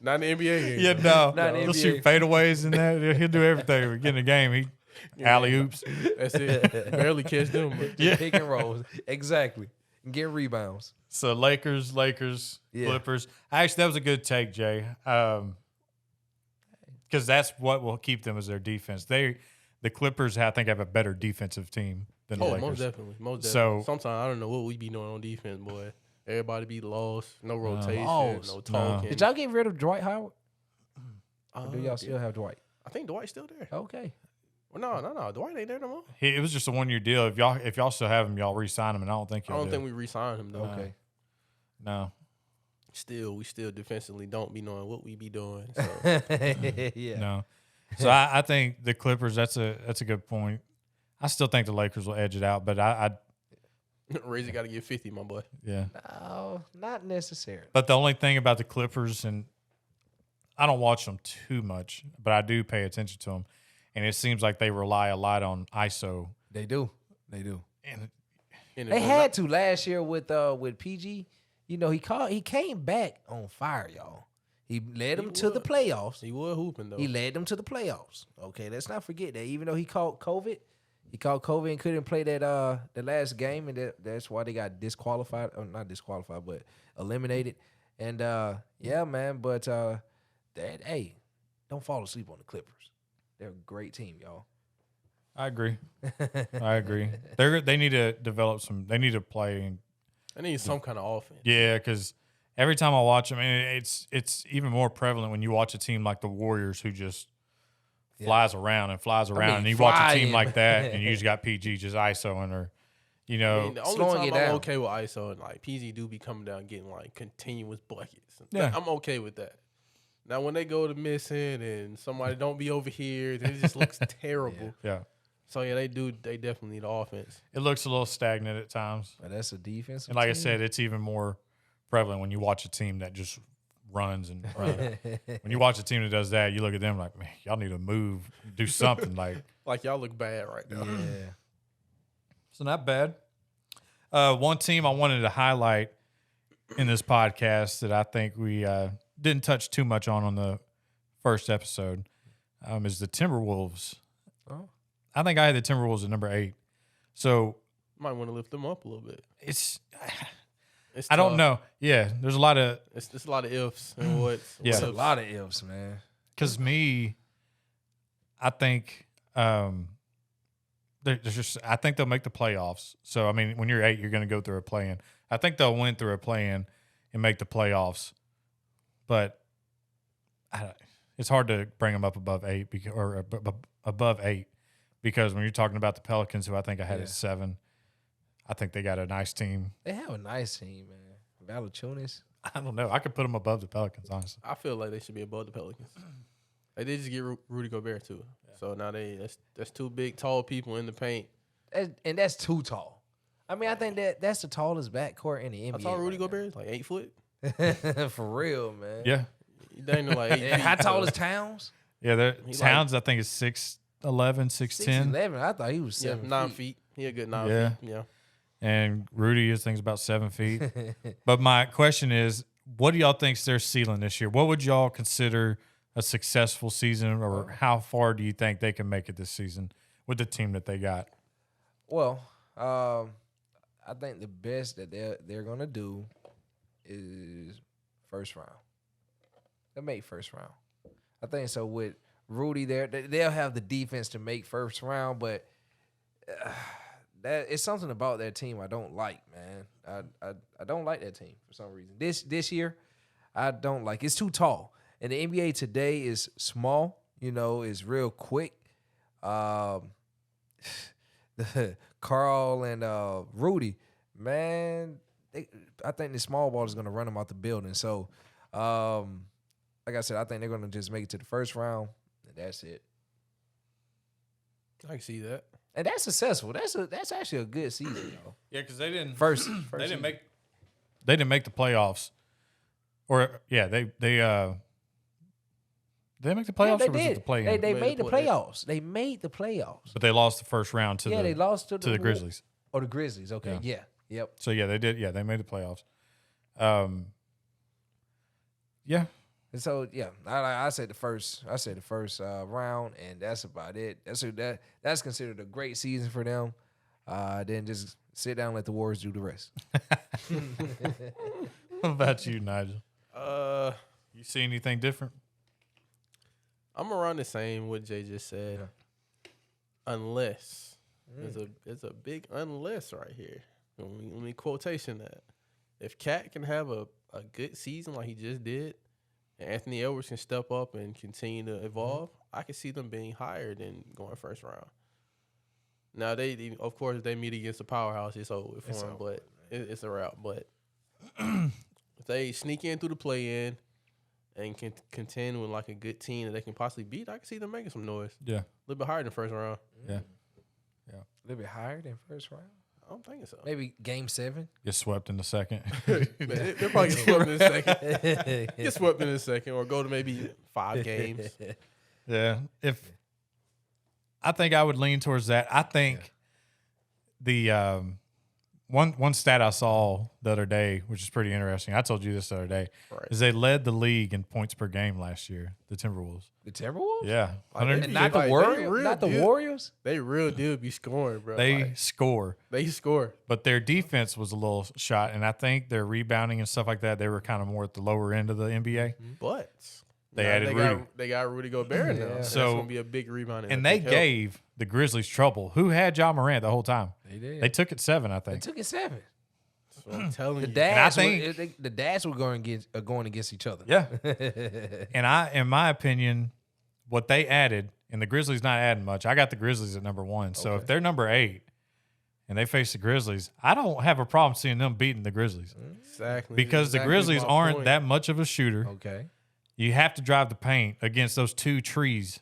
Not in the NBA game. yeah, no, Not in he'll NBA. shoot fadeaways in that. He'll do everything. But get in the game, he alley oops. That's it. Barely catch them. But Yeah. Pick and rolls. Exactly. And get rebounds. So Lakers, Yeah. Clippers. Actually, that was a good take, Jay. Because that's what will keep them as their defense. The Clippers, I think, have a better defensive team than the oh, Lakers. most definitely. Most So- definitely. Sometimes I don't know what we be doing on defense, boy. Everybody be lost. No rotation. Lost. No talking. Did y'all get rid of Dwight Howard? Or do y'all yeah. still have Dwight? I think Dwight's still there. Okay. Well, no. Dwight ain't there no more. It was just a 1-year deal. If y'all still have him, y'all re-sign him, and I don't think I y'all don't do. think we re-signed him though. Okay. No. We still defensively don't be knowing what we be doing. So Yeah. No. So I think the Clippers. That's a good point. I still think the Lakers will edge it out, but I Razor got to get 50, my boy. yeah. No, not necessarily. But the only thing about the Clippers, and I don't watch them too much, but I do pay attention to them, and it seems like they rely a lot on ISO. They do. They do. And And They if had to last year with PG. You know, he came back on fire, y'all. He led them to the playoffs. he was hooping though. He led them to the playoffs. Okay, let's not forget that. Even though he caught COVID and couldn't play that the last game, and that's why they got disqualified. Or not disqualified, but eliminated. And yeah, man. But hey, don't fall asleep on the Clippers. They're a great team, y'all. I agree. I agree. They need to develop some. They need to play. And, I need some kind of offense. yeah, because every time I watch them, and it's even more prevalent when you watch a team like the Warriors who just flies around and flies around, and you watch a team flying. like that, and you just got PG just ISOing her. You know, I mean, the only slowing time it I'm down. okay with ISO and like PG do be coming down getting like continuous buckets. Yeah. I'm okay with that. Now when they go to missing and somebody don't be over here, then it just looks terrible. yeah, So yeah, they definitely need offense. it looks a little stagnant at times. But that's a defense. And like I said, it's even more prevalent when you watch a team that just runs and runs. When you watch a team that does that, you look at them like, man, y'all need to move, do something. Like y'all look bad right now. yeah. So not bad. One team I wanted to highlight in this podcast that I think we didn't touch too much on the first episode is the Timberwolves. Oh. I think I had the Timberwolves at number 8. So Might want to lift them up a little bit. it's It's I don't tough. know. Yeah, there's a lot of It's a lot of ifs and what's. Yeah. It's a ifs. lot of ifs, man. because I think there's just I think they'll make the playoffs. So I mean, when you're 8, you're going to go through a play-in. I think they'll win through a play-in and make the playoffs, but it's hard to bring them up above 8 above 8 because when you're talking about the Pelicans, who I think I had Yeah. at 7, I think they got a nice team. They have a nice team, man. Valanciunas. I don't know. I could put them above the Pelicans, honestly. I feel like they should be above the Pelicans. They did just get Rudy Gobert too. So now that's 2 big, tall people in the paint. And that's too tall. I mean, I think that's the tallest backcourt in the NBA. How tall Rudy right Gobert is? Like 8 foot. now. For real, man. Yeah, He dang near like 8 And feet. how tall so- is Towns? yeah. He Towns, I think, is 6'11", 6'10". 6'11". I thought he was Yeah, 7 9 feet. feet. He a good 9 Yeah. feet. Yeah. And Rudy is things about 7 feet. But my question is, what do y'all think's their ceiling this year? What would y'all consider a successful season, or how far do you think they can make it this season with the team that they got? Well, I think the best that they're gonna do is first round. They'll make first round. I think so. With Rudy there, they'll have the defense to make first round, but that it's something about that team I don't like, man. I don't like that team for some reason. This year, I don't like. It's too tall, and the NBA today is small. You know, it's real quick. Carl and Rudy, man, I think the small ball is going to run them out the building. So, like I said, I think they're going to just make it to the first round, and that's it. I can see that. And that's successful. That's actually a good season, though. Yeah, because they didn't They didn't make the playoffs, or yeah, they did they make the playoffs? Yeah, or was it the play-in? They made the playoffs. They made the playoffs. But they lost the first round to they lost to the Grizzlies. Oh, the Grizzlies. Okay, yeah. Yep. So yeah, they did. Yeah, they made the playoffs. Yeah. And so yeah, I said the first round, and that's about it. That's considered a great season for them. Then just sit down and let the Warriors do the rest. What about you, Nigel? You see anything different? I'm around the same what Jay just said. Yeah. Unless there's a big unless right here. Let me quotation that. If Cat can have a good season like he just did, and Anthony Edwards can step up and continue to evolve, I can see them being higher than going first round. Now of course they meet against a powerhouse, it's over for them, but it's a route. But if they sneak in through the play-in and can contend with like a good team that they can possibly beat, I can see them making some noise. Yeah. A little bit higher than first round. Yeah. A little bit higher than first round. I'm thinking so. Maybe game 7. Get swept in the second. They'll probably get swept in a second. Get swept in a second, or go to maybe 5 games. Yeah. I think I would lean towards that. I think the one stat I saw the other day, which is pretty interesting. I told you this the other day, is they led the league in points per game last year. The Timberwolves. The Timberwolves? Yeah, And not the Warriors. Not the Warriors. They real deal be scoring, bro. They score. They score. But their defense was a little shot, and I think their rebounding and stuff like that, they were kind of more at the lower end of the NBA. But they added Rudy. They got Rudy Gobert now. So that's going to be a big rebound. And they gave the Grizzlies trouble. Who had Ja Morant the whole time? They did. They took it 7, I think. They took it 7. That's what I'm telling you. The dads were going against each other. Yeah. And in my opinion, what they added, and the Grizzlies not adding much. I got the Grizzlies at number 1. So if they're number 8 and they face the Grizzlies, I don't have a problem seeing them beating the Grizzlies. Exactly. Because the Grizzlies aren't that much of a shooter. Okay. You have to drive the paint against those 2 trees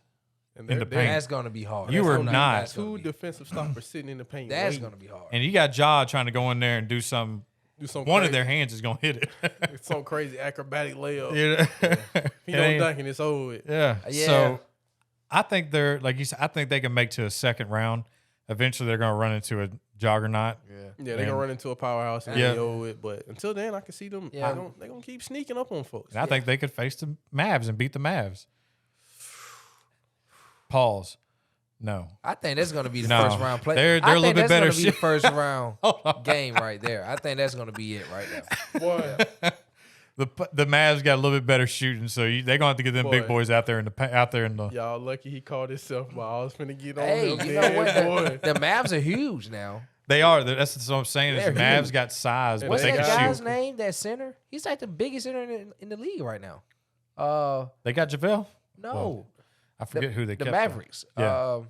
in the paint. That's going to be hard. You are not. 2 defensive stoppers sitting in the paint. That's going to be hard. And you got Ja trying to go in there and do some. One of their hands is going to hit it. It's some crazy acrobatic layup. Yeah. He don't dunk and it's over with. Yeah. So I think they're, like you said, I think they can make to a second round. Eventually they're going to run into a juggernaut. Yeah, they're going to run into a powerhouse and be over it. But until then, I can see them. They're going to keep sneaking up on folks. And I think they could face the Mavs and beat the Mavs. Pause. No. I think that's going to be the first round play. They're a little bit better. That's going to be the first round game right there. I think that's going to be it right now. Boy. The Mavs got a little bit better shooting, so they're going to have to get them big boys out there in the. Y'all lucky he called himself, but I was finna get on him. Hey, you know what? The Mavs are huge now. They are. That's what I'm saying. Is Mavs huge. got size, What's but they that can guy's shoot. name? That center? He's like the biggest center in the league right now. They got JaVale? No. Well, I forget who they the kept. Mavericks. Yeah.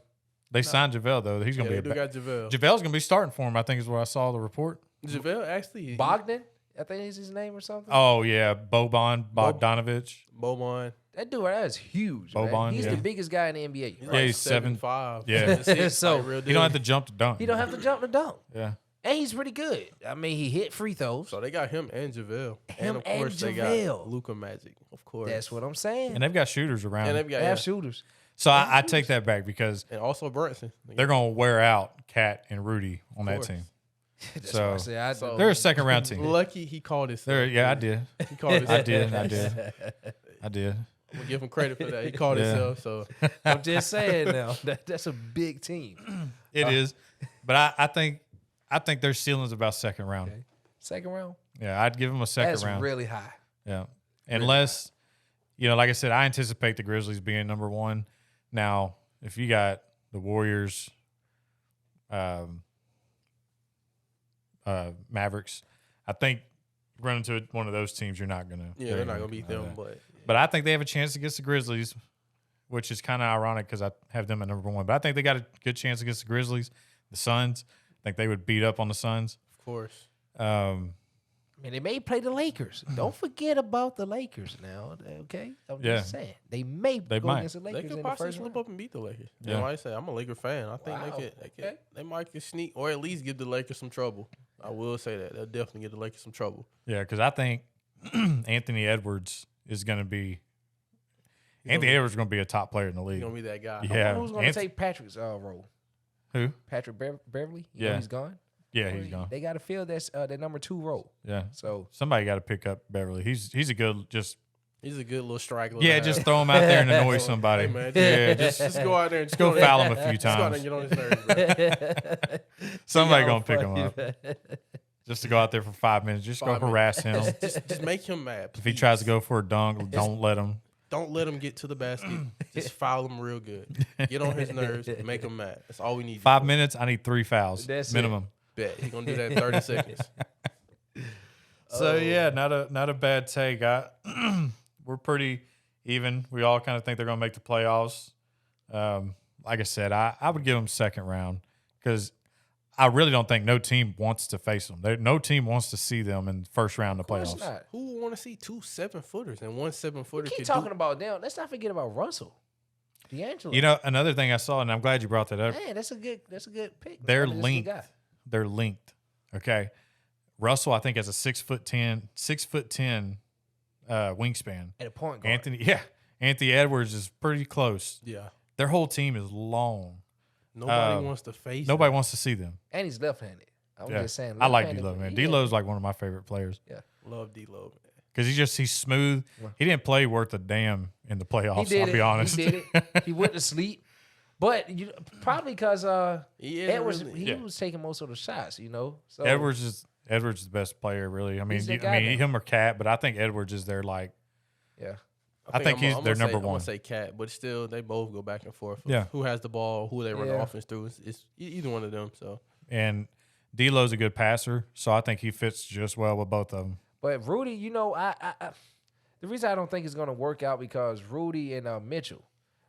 They signed JaVale, though. He's going to be got JaVale. JaVale's going to be starting for him, I think is what I saw the report. JaVale actually. Bogdan? I think is his name or something. Oh, yeah. Bogdanovich. Boban. That dude right there is huge. Boban, man. He's the biggest guy in the NBA. Yeah, he's 7'5". Yeah. So you don't have to jump to dunk. He don't have to jump to dunk. Yeah. And he's pretty good. I mean, he hit free throws. So they got him and JaVale. Him of course, and they JaVale. got Luka Magic, of course. That's what I'm saying. And they've got shooters around. And them. they've got They have shooters. So I take that back because and also Brunson. they're going to wear out Kat and Rudy on that team. That's So, what I said. so they're a second round team. Lucky he called his. Yeah, I did. He called his. I did. I did. I'm gonna give him credit for that. He called himself. So I'm just saying now that's a big team. It is, but I think their ceiling's about second round. Okay. Second round. Yeah, I'd give them a second That's round. really high. Yeah, unless like I said, I anticipate the Grizzlies being number one. Now, if you got the Warriors, Mavericks, I think run into one of those teams, you're not gonna. yeah, they're not gonna beat them. But I think they have a chance against the Grizzlies, which is kind of ironic because I have them at number one. But I think they got a good chance against the Grizzlies, the Suns. I think they would beat up on the Suns. Of course. I mean, they may play the Lakers. Don't forget about the Lakers now, okay? I'm just saying. They may go against the Lakers They could in the possibly first slip round. up and beat the Lakers. Yeah. Yeah, like I said, I'm a Laker fan. I think Wow. they might could sneak or at least give the Lakers some trouble. I will say that. They'll definitely give the Lakers some trouble. Yeah, because I think Anthony Edwards is going to be Edwards is going to be a top player in the He's league. gonna be that guy. Yeah. Who's going to take Patrick's role? Who? Patrick Beverly? You Yeah. know he's gone? Yeah, he's gone. They got to fill that number 2 role. Yeah. So Somebody got to pick up Beverly. He's a good He's a good little striker. just throw him out there and annoy somebody. Hey, man, yeah, just go out there and just go foul him a few Just go out there times. and get on his nerves, bro. Somebody Y'all gonna pick him funny, up just to go out there for 5 minutes. Just go 5 minutes. harass him. just make him mad. If he please. tries to go for a dunk, don't let him. Don't let him get to the basket. Just foul him real good. Get on his nerves. Make him mad. That's all we need. 5 minutes, I need 3 fouls That's it. minimum. Bet he's gonna do that in 30 seconds. So yeah, not a bad take. We're pretty even. We all kind of think they're going to make the playoffs. Like I said, I would give them second round because I really don't think no team wants to face them. No team wants to see them in the first round of the of course playoffs. not. Who would want to see 2 7-footers and 1 7-footer? Keep could talking do? about them. Let's not forget about Russell. D'Angelo. You know, another thing I saw, and I'm glad you brought that up. Man, that's a good pick. They're I mean, that's a good linked. guy. They're linked. Okay. Russell, I think, has a 6'10" wingspan. And a point guard. Anthony Edwards is pretty close. Yeah. Their whole team is long. Nobody wants to face. Nobody him. wants to see them. And he's left-handed. I'm just saying. I like left-handed, D-Lo, man. yeah. D-Lo's like one of my favorite players Love D-Lo. because he's smooth. He didn't play worth a damn in the He playoffs. did I'll it. be honest. He did it. He went to sleep. But probably because Edwards, Really, he was taking most of the shots, So Edwards is the best player, really. I mean, He's the guy now. him or Cat, but I think Edwards is their yeah. I think he's their number I'm one. gonna say Cat, but still, they both go back and forth. Yeah. Who has the ball? Who they run the Yeah. offense through? It's either one of them. So And D'Lo's a good passer, so I think he fits just well with both of them. But Rudy, I the reason I don't think it's going to work out because Rudy and Mitchell,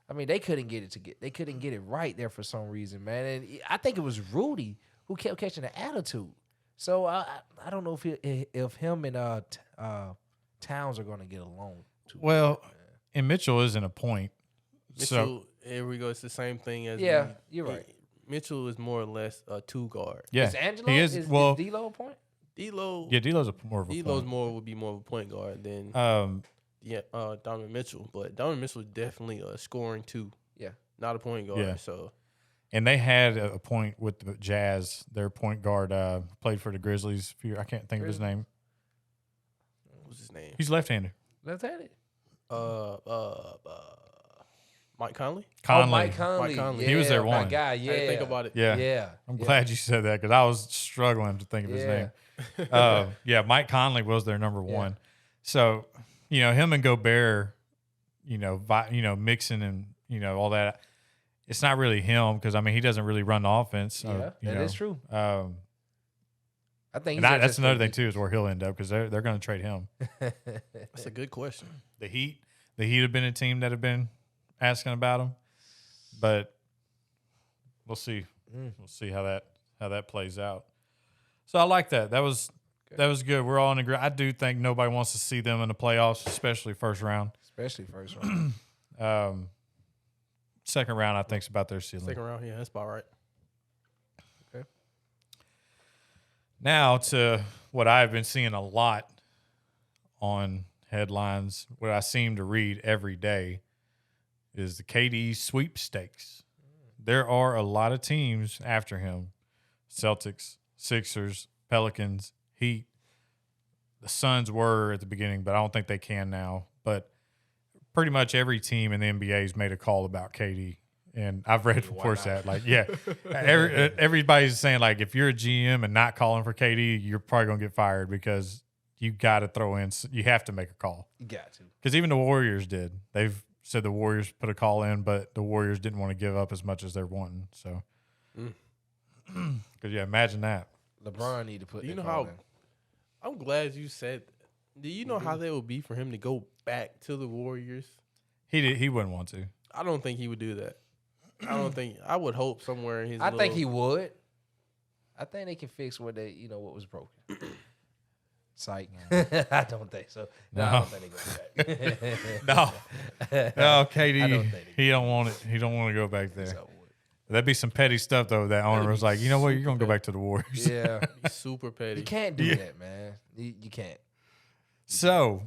I mean, they couldn't get it right there for some reason, man. And I think it was Rudy who kept catching the attitude. So I don't know if him and Towns are going to get along. Well, and Mitchell isn't a point. So Mitchell, here we go. It's the same thing as You're right. Mitchell is more or less a 2 guard. yeah, Is Angelo? he is. Is D'Lo a point? D'Lo, D'Lo's more of a D'Lo's point. would be more of a point guard than Donovan Mitchell. But Donovan Mitchell is definitely a scoring 2. Yeah. Not a point guard. Yeah. So And they had a point with the Jazz. Their point guard played for the Grizzlies. I can't think of his name. what's his name? He's left-handed. Left-handed. Mike Conley. Conley. Oh, Mike Conley. Mike Conley. He was their My one. guy. I Yeah. didn't think about it. Yeah. Yeah. I'm glad you said that because I was struggling to think of his Yeah. name. Mike Conley was their number one. So, him and Gobert, mixing and, all that. It's not really him because, he doesn't really run the offense. So, Yeah, that is true. I think And that's another thing, too, is where he'll end up because they're going to trade him. That's a good question. The Heat have been a team that have been asking about him, but we'll see. We'll see how that plays out. So I like that. That was good. We're all in agreement. I do think nobody wants to see them in the playoffs, especially first round. Especially first round. Second round, I think, is about their ceiling. Second round, yeah, that's about right. Okay. Now to what I've been seeing a lot on headlines, what I seem to read every day is the KD Sweepstakes. There are a lot of teams after him. Celtics, Sixers, Pelicans, Heat. The Suns were at the beginning, but I don't think they can now. But pretty much every team in the NBA has made a call about KD. And I've read reports that, like, everybody's saying, like, if you're a GM and not calling for KD, you're probably going to get fired because you got to throw in – you have to make a call. You got to. Because even the Warriors did. They've said the Warriors put a call in, but the Warriors didn't want to give up as much as they're wanting. So, because, imagine that. LeBron need to put You that know call how in. I'm glad you said – do you know how that would be for him to go back to the Warriors? He wouldn't want to. I don't think he would do that. I would hope somewhere in his I think he would. I think they can fix what was broken. Psych. I don't think so. No, I don't think they go back. No, KD, I don't think he don't want it. He don't want to go back there. So, That'd be some petty stuff, though. That owner was like, you know what? You're going to go back to the Warriors. yeah. He's super petty. You can't do that, man. You can't. So,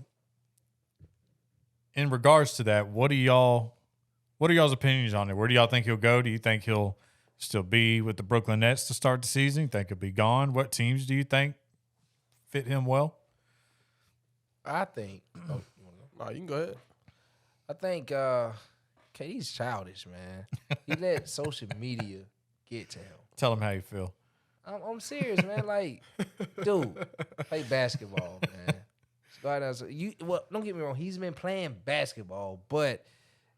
in regards to that, what are y'all's opinions on it? Where do y'all think he'll go? Do you think he'll still be with the Brooklyn Nets to start the season? You think he'll be gone? What teams do you think fit him well? I think. You wanna go? No, you can go ahead. I think KD's childish, man. He let social media get to him. Tell him how you feel. I'm serious, man. Like, dude, play basketball, man. Go out there. Don't get me wrong. He's been playing basketball, but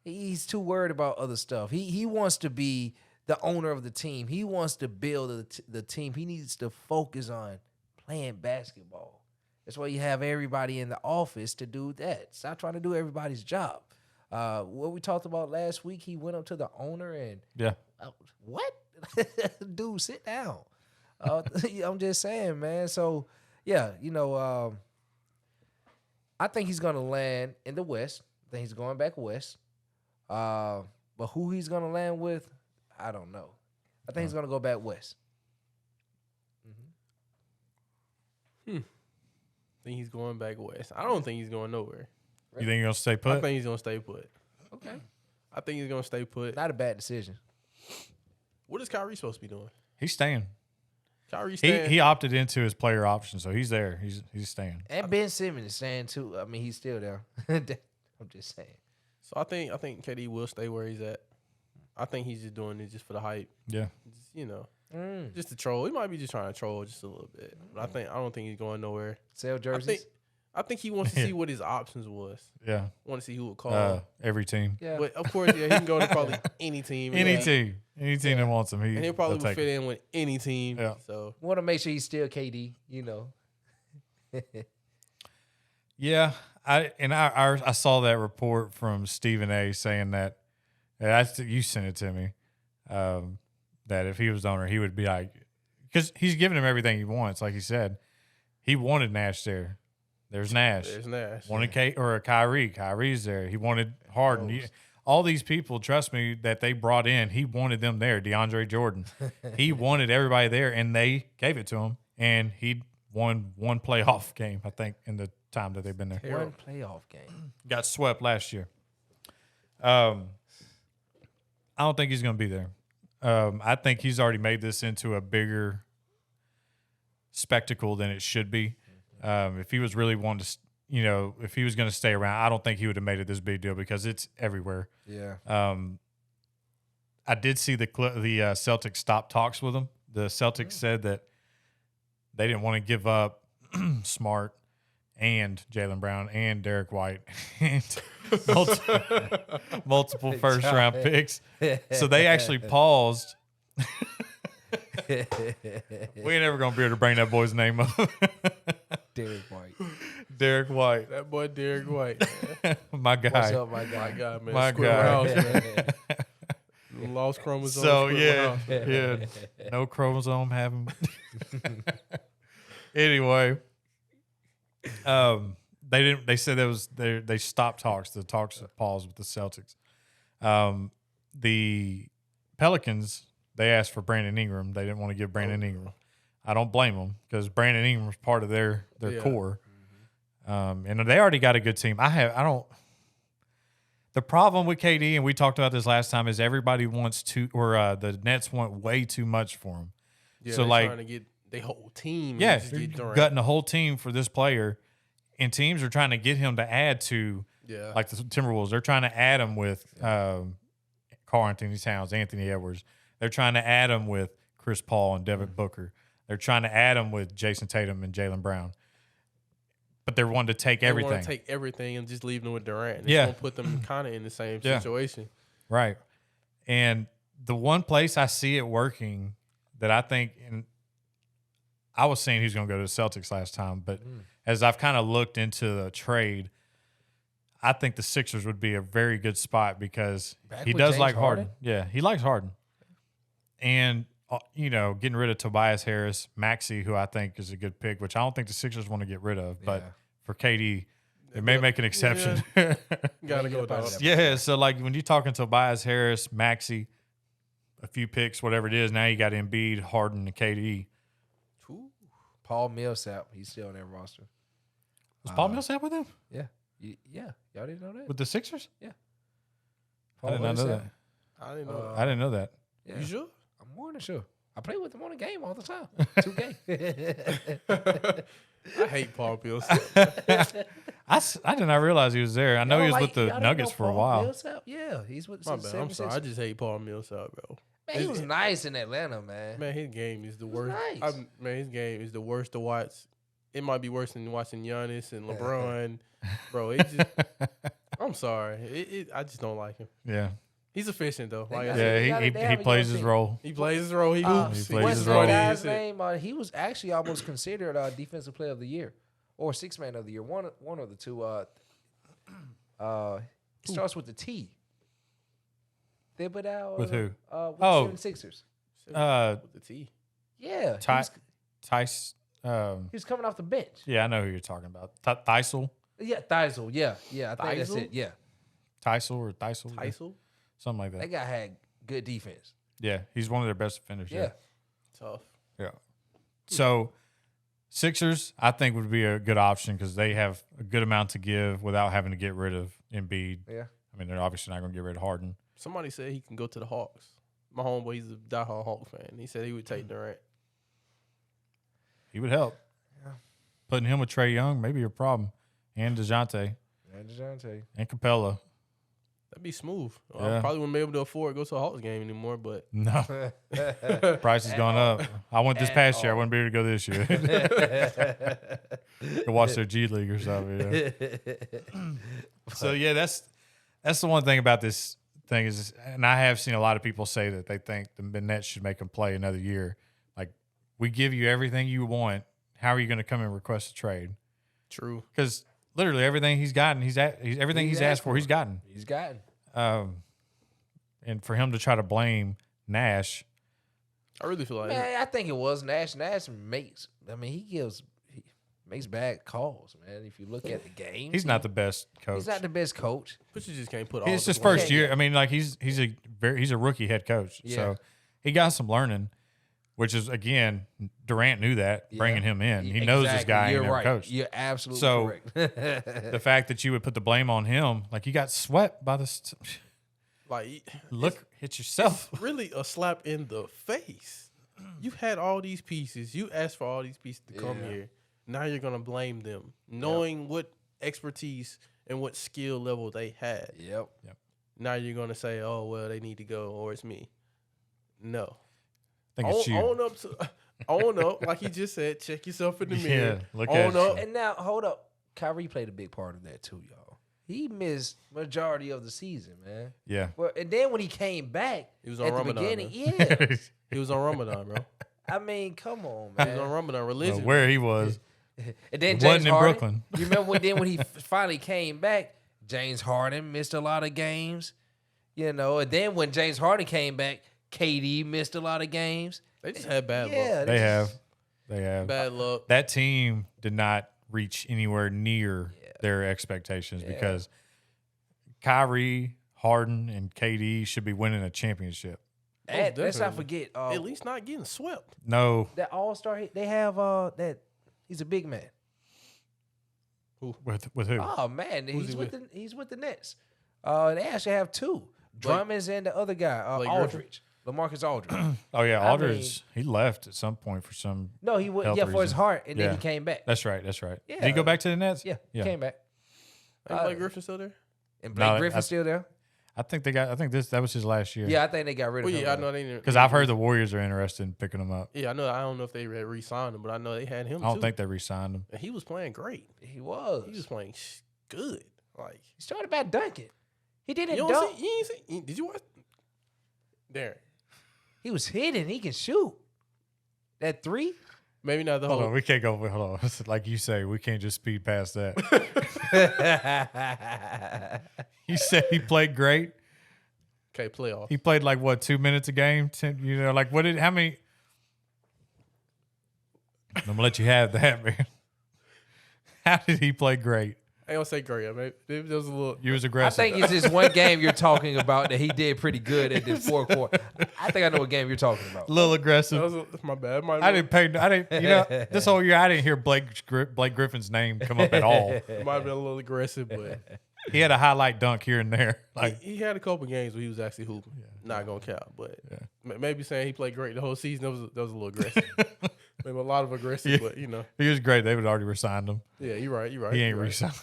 he's too worried about other stuff. He wants to be the owner of the team. He wants to build the team. He needs to focus on playing basketball. That's why you have everybody in the office to do that. Stop trying to do everybody's job. What we talked about last week, he went up to the owner and what? Dude, sit down. I'm just saying, man. So yeah, I think he's gonna land in the West. I think he's going back west. But who he's gonna land with, I don't know. I think he's gonna go back west. Think he's going back west. I don't think he's going nowhere. You think he's going to stay put? I think he's going to stay put. Okay. I think he's going to stay put. Not a bad decision. What is Kyrie supposed to be doing? He's staying. Kyrie's staying. He opted into his player option, so he's there. He's staying. And Ben Simmons is staying too. I mean, he's still there. I'm just saying. So I think KD will stay where he's at. I think he's just doing it just for the hype. Yeah. Just, just to troll. He might be just trying to troll just a little bit. But I don't think he's going nowhere. Sell jerseys. I think he wants to see what his options was. Yeah. Want to see who would call. Every team. Yeah. But of course, he can go to probably any team. Any team that wants him. And he'll probably fit in with any team. Yeah. So want to make sure he's still KD. Yeah. I saw that report from Stephen A. saying that. You sent it to me. That if he was the owner, he would be like, because he's giving him everything he wants. Like he said, he wanted Nash there. There's Nash. Wanted Kyrie. Kyrie's there. He wanted Harden. All these people, trust me, that they brought in, he wanted them there. DeAndre Jordan. He wanted everybody there, and they gave it to him. And he won one playoff game, I think, in the time that they've been there. One playoff game. Got swept last year. I don't think he's going to be there. I think he's already made this into a bigger spectacle than it should be. If he was really wanting to, if he was going to stay around, I don't think he would have made it this big deal because it's everywhere. Yeah. I did see the Celtics stop talks with him. The Celtics said that they didn't want to give up Smart and Jaylen Brown and Derek White and multiple first-round picks. So they actually paused. We ain't never going to be able to bring that boy's name up. Derek White. Derek White. That boy Derek White. My guy. What's up, my guy? My guy, man. My Square guy. House, man. Lost chromosome. So, Square yeah. House. No chromosome having. Anyway. They said they stopped talks. The talks paused with the Celtics. The Pelicans, they asked for Brandon Ingram. They didn't want to give Brandon Ingram. I don't blame them because Brandon Ingram's part of their core. And they already got a good team. The problem with KD, and we talked about this last time, is everybody wants the Nets want way too much for him. Yeah, so trying to get their whole team. Yeah, you're gutting the whole team for this player. And teams are trying to get him to add to, like the Timberwolves. They're trying to add him with Karl Anthony Towns, Anthony Edwards. They're trying to add him with Chris Paul and Devin Booker. They're trying to add him with Jason Tatum and Jaylen Brown. But they're wanting to take everything. They want to take everything and just leave them with Durant. It's Yeah. going to put them kind of in the same situation. Right. And the one place I see it working that I think, and I was saying he's going to go to the Celtics last time, but as I've kind of looked into the trade, I think the Sixers would be a very good spot because he does James like Harden? Harden. Yeah, he likes Harden. And, getting rid of Tobias Harris, Maxey, who I think is a good pick, which I don't think the Sixers want to get rid of, but for KD, they may make an exception. Yeah. Got to go with that. Yeah, so like when you're talking Tobias Harris, Maxey, a few picks, whatever it is, now you got Embiid, Harden, and KD. Paul Millsap, he's still on that roster. Was Paul Millsap with him? Yeah. Yeah. Y'all didn't know that? With the Sixers? Yeah. I did not know that. I didn't know. I didn't know that. Yeah. You sure? I'm more than sure. I play with him on the game all the time. 2K. I hate Paul Millsap. I did not realize he was there. I know he was with the y'all didn't Nuggets know for a Paul while. Millsap? Yeah, he's with My the bad. I'm sorry. I 76ers. just hate Paul Millsap, bro. Man, he was nice in Atlanta, man. Man, his game is the worst. nice. Man, his game is the worst to watch. It might be worse than watching Giannis and LeBron. Bro, it just I'm sorry. I just don't like him. Yeah. He's efficient though. Like I got- said, Yeah, they he have a plays young his team. role. he plays his role. He He hoops. plays What's his the role. guy's name? He was actually almost considered Defensive Player of the Year or Sixth Man of the Year. One of the two. It starts with the T. Thibodeau. With who? With Oh. 76ers. With the T. Yeah. Tice. He was coming off the bench. Yeah, I know who you're talking about. Theisel? Yeah, Theisel. Yeah. I think that's Theisel? it. Yeah. Theisel or Theisel? Heisel? Something like That that. guy had good defense. Yeah, he's one of their best defenders. Yeah. Tough. Yeah. So Sixers, I think, would be a good option because they have a good amount to give without having to get rid of Embiid. Yeah. I mean, they're obviously not going to get rid of Harden. Somebody said he can go to the Hawks. My homeboy, he's a diehard Hawk fan. He said he would take Durant. He would help. Yeah. Putting him with Trae Young may be a problem. And DeJounte. And DeJounte. And Capella. That'd be smooth. I Yeah. probably wouldn't be able to afford to go to a Hawks game anymore, but No. Price has gone up. I went this past year. I wouldn't be able to go this year. Go watch their G League or something. Yeah. So, yeah, that's the one thing about this thing is, and I have seen a lot of people say that they think the Nets should make him play another year. Like, we give you everything you want. How are you going to come and request a trade? true. Because literally everything he's gotten, everything he's asked for, he's gotten. He's gotten. And for him to try to blame Nash, I really feel like Man, I think it was Nash. Nash makes bad calls, man. If you look at the game, he's not the best coach. He's not the best coach. but you just can't put all It's the his blame. first year. I mean, like he's a rookie head coach, Yeah. so he got some learning. Which is again, Durant knew that bringing him in. He knows this guy You're ain't never right. coached. You're absolutely So, correct. The fact that you would put the blame on him, like you got swept by this. Like, Hit yourself. really a slap in the face. You had all these pieces. You asked for all these pieces to come Yeah. here. Now you're gonna blame them, knowing what expertise and what skill level they had. Yep. Now you're gonna say, "Oh well, they need to go," or it's me. No. I think it's you. Own up, like he just said. Check yourself in the Yeah, mirror. look own at up. you. And now, hold up. Kyrie played a big part of that too, y'all. He missed majority of the season, man. Yeah. Well, and then when he came back He was on at the Ramadan, beginning, man. yeah. He was on Ramadan, bro. I mean, come on, He was on man. Ramadan religion. Where he was. And then It James wasn't in Harden. Brooklyn. You remember when he finally came back, James Harden missed a lot of games, and then when James Harden came back, KD missed a lot of games. They just had bad Yeah, luck. They have. Bad luck. That team did not reach anywhere near their expectations because Kyrie, Harden, and KD should be winning a championship. And let's not definitely. forget At least not getting swept. No. that All-Star. They have that. He's a big man. With who? Oh man, Who's he's with the Nets. They actually have two. Drummond's and the other guy, Blake Aldridge. LaMarcus Aldridge. Oh yeah, I Aldridge. He left at some point for some. No, he went. Health Yeah, for his reason. heart, and then Yeah. he came back. That's right. That's right. Yeah. Did he go back to the Nets? Yeah, he came back. Ain't Blake Griffin still there? And Blake No, Griffin's still there. I think they got. I think that was his last year. Yeah, I think they got rid of Well, him. yeah, I know they. Because I've heard the Warriors are interested in picking him up. Yeah, I know. I don't know if they re-signed him, but I know they had him. I don't too. think they re-signed him. And he was playing great. He was. He was playing good. Like He started by dunking. He didn't you dunk. don't see. You ain't see. Did you watch? Darren. He was hitting. He can shoot. That three? Maybe not the Hold whole. on, we can't go. Hold on, like you say, we can't just speed past that. You said he played great. Okay, playoff. He played like what 2 minutes a game. 10, like what did how many? I'm gonna let you have that, man. How did he play great? I ain't gonna say great. Maybe it was a little. You was I aggressive. think it's just one game you're talking about that he did pretty good at the fourth quarter. I think I know what game you're talking about. a little That aggressive. was my bad. I didn't pay. I didn't. This whole year I didn't hear Blake Griffin's name come up at all. It might have been a little aggressive, but He had a highlight dunk here and there. Like he had a couple games where he was actually hooping. Not gonna count, but maybe saying he played great the whole season that was a little aggressive. Maybe a lot of aggressive, but he was great. They would already resigned him. yeah, you're right. You're right. He ain't you're right. resigned.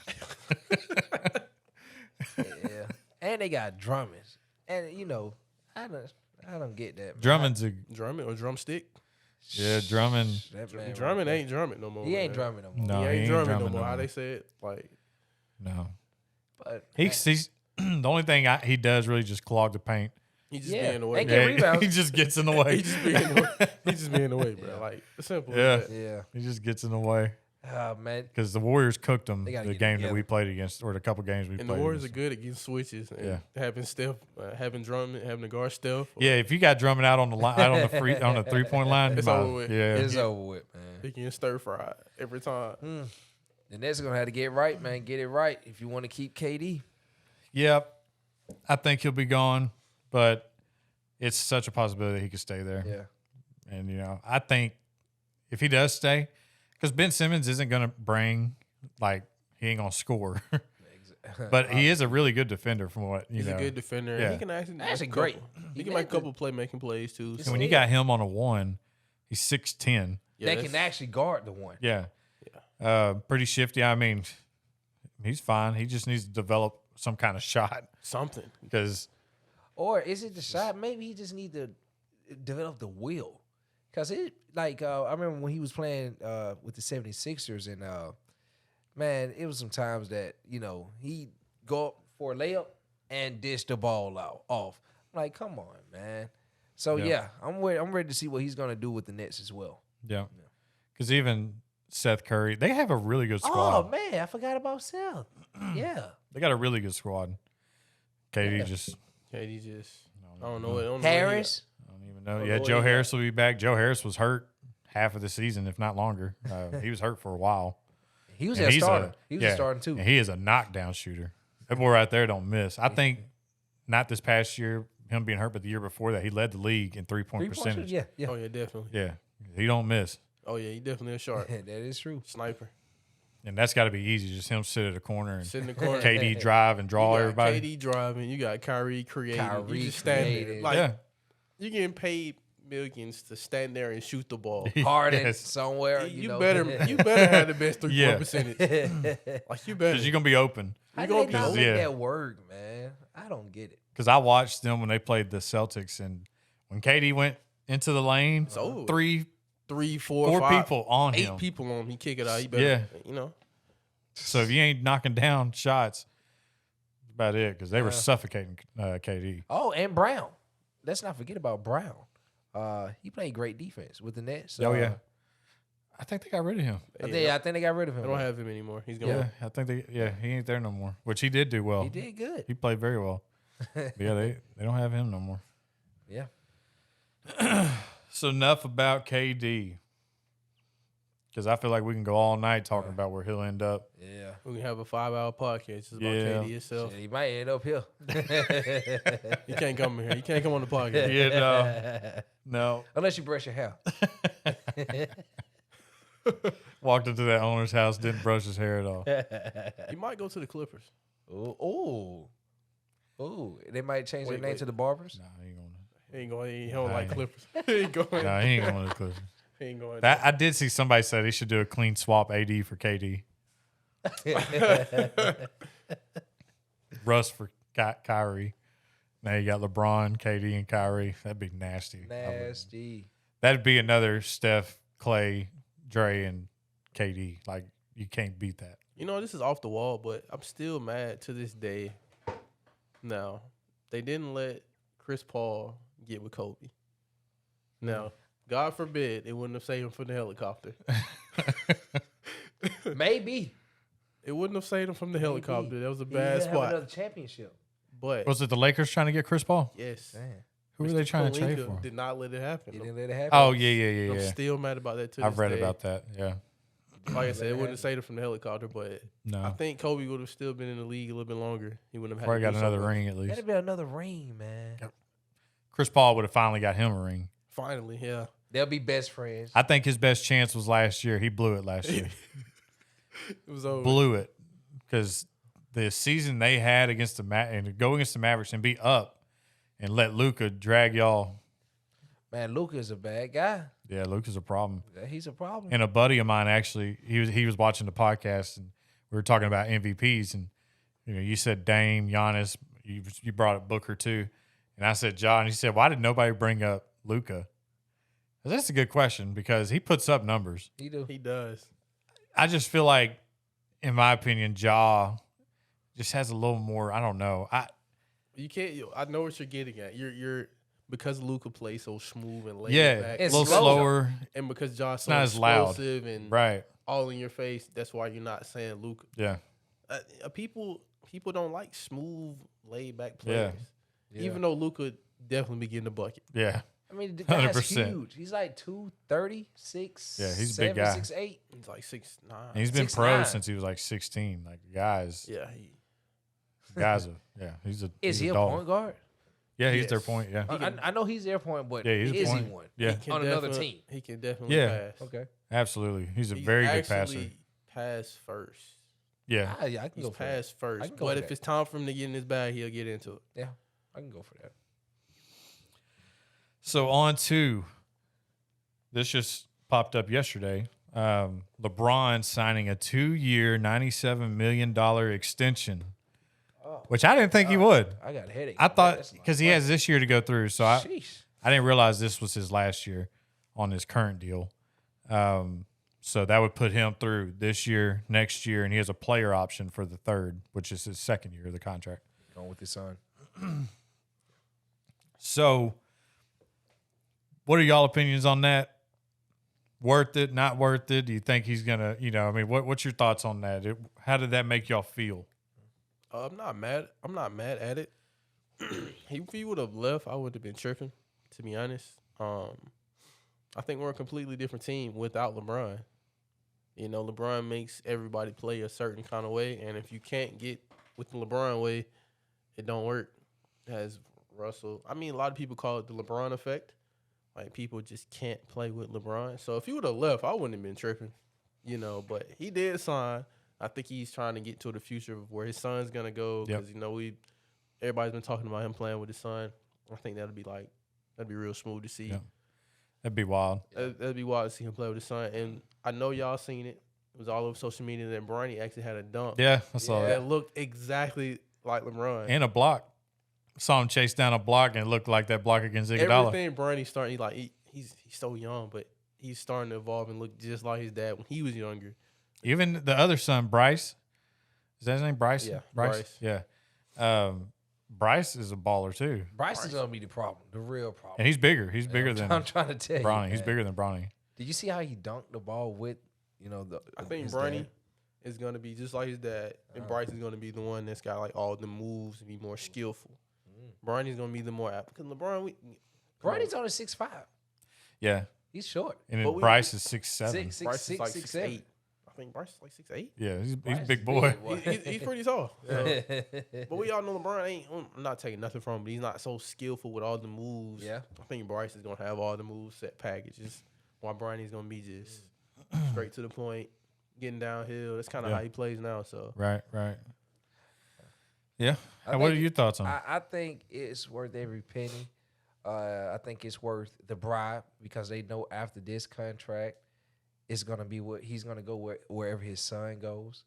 Yeah. And they got Drummond. And I don't get that. Man. Drummond's a Drummond or drumstick. Drummond. That man Drummond ain't Drummond no more. He ain't man. Drummond no more. No, He ain't Drummond no more. no How more. they say it? Like No, But he's the only thing he does really just clog the paint. he just Yeah, be in the way. they get rebounds. he just gets in the way. He just be in the way. He just be in the way, bro. Like it's simple. Yeah. as that. yeah. He just gets in the way Man. because the Warriors cooked him They the gotta game get that together. we played against, or the couple games we And played. the Warriors are against. good at getting switches and Yeah. having Steph, having Drummond, having the guard Steph. Yeah, if you got Drummond out on the line, out on the 3-point line, It's you might- over with. Yeah, It's over with, man. He can stir fried every time. The Nets are gonna have to get right, man. Get it right if you want to keep KD. Yep. I think he'll be gone, but it's such a possibility he could stay there. Yeah. And I think if he does stay, because Ben Simmons isn't going to bring he ain't going to score, but he is a really good defender from what you He's know. a good defender. Yeah. He can actually Actually make a great. couple- He He can made make a couple playmaking plays too. And when you got him on a 1, he's 6'10". Yeah, They that's- can actually guard the one. Yeah. Pretty shifty. I mean, he's fine. He just needs to develop some kind of shot something. because Or is it the shot? Maybe he just need to develop the will. Because I remember when he was playing with the 76ers and, man, it was some times that, he'd go up for a layup and dish the ball off. I'm like, come on, man. So, Yeah. I'm ready to see what he's going to do with the Nets as well. yeah, because even Seth Curry, they have a really good squad. Oh, man, I forgot about Seth. Yeah. They got a really good squad. KD just KD just I don't know what Harris. I don't even know. Oh, Yeah, Lord, Joe yeah. Harris will be back. Joe Harris was hurt half of the season, if not longer. He was hurt for a while. He was And a he's starter. He was yeah, a starting too. And he is a knockdown shooter. That boy right there don't miss. I think not this past year, him being hurt, but the year before that, he led the league in 3-point percentage. Yeah, yeah. Oh yeah, definitely. Yeah, he don't miss. Oh yeah, he definitely a shark. That is true. Sniper. And that's got to be easy. Just him sit at a corner and Sit in the corner. KD drive and draw You got everybody. KD driving. You got Kyrie creating. Kyrie you just stand there. creating. Like Yeah. you getting paid millions to stand there and shoot the ball. Harden Yes. somewhere. you know. better have the best 3-point Yeah. percentage. Like you better. Because you're going to be open. How You do gonna they be not open. make Yeah. that work, man? I don't get it. Because I watched them when they played the Celtics, and when KD went into the lane, over. 3, 3, 4, 4 5, people on 8 him. people on him. He kick it out. He better. Yeah. So if you ain't knocking down shots, that's about it. Because they were suffocating KD. Oh, and Brown. Let's not forget about Brown. He played great defense with the Nets. Oh yeah, I think they got rid of him. I think they got rid of him. I don't have him anymore. He's gone. Yeah, I think he ain't there no more. Which he did do well. He did good. He played very well. But yeah, they don't have him no more. Yeah. So enough about KD. Because I feel like we can go all night talking about where he'll end up. Yeah. We can have a 5-hour podcast just about Yeah. KD itself. Shit, he might end up here. You can't come here. You can't come on the podcast. Yeah, no. Unless you brush your hair. Walked into that owner's house, didn't brush his hair at all. You might go to the Clippers. Ooh. They might change their Wait, name wait. to the Barbers. Nah, he ain't gonna. He don't like ain't. Clippers. He ain't going. No, he ain't going to the Clippers. He ain't going. I did see somebody say they should do a clean swap AD for KD. Russ for Kyrie. Now you got LeBron, KD, and Kyrie. That'd be nasty. Nasty. That'd be another Steph, Clay, Dre, and KD. Like, you can't beat that. You know, this is off the wall, but I'm still mad to this day. Now, they didn't let Chris Paul get with Kobe. Now, God forbid, it wouldn't have saved him from the helicopter. Maybe. It wouldn't have saved him from the Maybe. helicopter. That was a He bad didn't have spot. another championship. But Was it the Lakers trying to get Chris Paul? yes, Man. Who were they trying to trade Pelinka for? did not let it happen. He didn't let it happen. Oh, yeah. I'm still mad about that too. I've read about that. Yeah. Like I said, it wouldn't have saved him from the helicopter, but I No. think Kobe would have still been in the league a little bit longer. He wouldn't have had Probably to got do another so much. ring at least. That'd be another ring, man. Chris Paul would have finally got him a ring. Finally, yeah. They'll be best friends. I think his best chance was last year. He blew it last year. It was over. Blew it because the season they had against and to go against the Mavericks and be up and let Luka drag y'all. Man, Luka is a bad guy. Yeah, Luka's a problem. He's a problem. And a buddy of mine actually, he was watching the podcast and we were talking about MVPs and you said Dame, Giannis, you brought up Booker too, and I said John. He said, why did nobody bring up Luka? That's a good question because he puts up numbers. He do. He does. I just feel like, in my opinion, Ja just has a little more. I don't know. You can't. I know what you're getting at. You're because Luka plays so smooth and laid back, a It's little slow. slower. and because Josh so not as loud. explosive and Right. all in your face. That's why you're not saying Luka. Yeah. People don't like smooth, laid back players. Yeah. Even though Luka definitely be getting the bucket. Yeah. I mean, the guy's 100%. huge. He's like 230, 6. Yeah, he's a big guy. 6'8". He's like 6'9". And he's been 6'9". pro since he was like 16. Like guys, Yeah, he's a. Is he's he a dog. point guard? Yeah, he's their Yes. point. Yeah. I know he's their point, but Yeah, he's a is point. he one? Yeah. He can On another definitely- team. He can definitely Yeah. pass. Okay. Absolutely. He's a He's very good passer. actually pass first. Yeah. I can He's go for that. pass I first. can go But for if that. it's time for him to get in his bag, he'll get into it. Yeah, I can go for that. So on to this just popped up yesterday. LeBron signing a 2-year, $97 million extension, which I didn't think he would. I got a headache. I thought That's my because he has this year to go through, so I Sheesh. didn't realize this was his last year on his current deal. So that would put him through this year, next year, and he has a player option for the third, which is his second year of the contract. Going with his son. So, what are y'all opinions on that? Worth it? Not worth it? Do you think he's gonna? What's your thoughts on that? How did that make y'all feel? I'm not mad. I'm not mad at it. If he would have left, I would have been tripping. To be honest, I think we're a completely different team without LeBron. LeBron makes everybody play a certain kind of way, and if you can't get with the LeBron way, it don't work. As Russell, a lot of people call it the LeBron effect. Like, people just can't play with LeBron. So if he would have left, I wouldn't have been tripping. But he did sign. I think he's trying to get to the future of where his son's gonna go. Yep. Because everybody's been talking about him playing with his son. I think that'd be real smooth to see. Yep. That'd be wild. That'd be wild to see him play with his son. And I know y'all seen it. It was all over social media that Bronny actually had a dunk Yeah, I saw that. that looked exactly like LeBron. And a block. Saw him chase down a block and it looked like that block against Iguodala. Everything Bronny starting, he's so young, but he's starting to evolve and look just like his dad when he was younger. Even the other son, Bryce. Is that his name? Bryce? Yeah, Bryce. Yeah. Bryce is a baller too. Bryce is gonna be the problem, the real problem. And he's bigger. He's bigger than I'm trying to tell Bronny. you. He's man. bigger than Bronny. Did you see how he dunked the ball with, I think his Bronny dad? is going to be just like his dad, and Bryce is going to be the one that's got all the moves and be more skillful. Bronny's going to be the more apt. Because LeBron, Bronny's only 6'5". Yeah. He's short. And But then we- Bryce is 6'7". Six, Bryce is like 6'7". 6'8". I think Bryce is like 6'8". Yeah, he's a Bryce big is boy. He's pretty tall. But we all know LeBron ain't. I'm not taking nothing from him, but he's not so skillful with all the moves. Yeah. I think Bryce is gonna have all the moves set packages, while Bronny's gonna be just straight to the point, getting downhill. That's kind of Yeah. how he plays now. So Right. Yeah. I What are think- your thoughts on it? I think it's worth every penny. I think it's worth the bribe because they know after this contract, it's gonna be what he's gonna go wherever his son goes.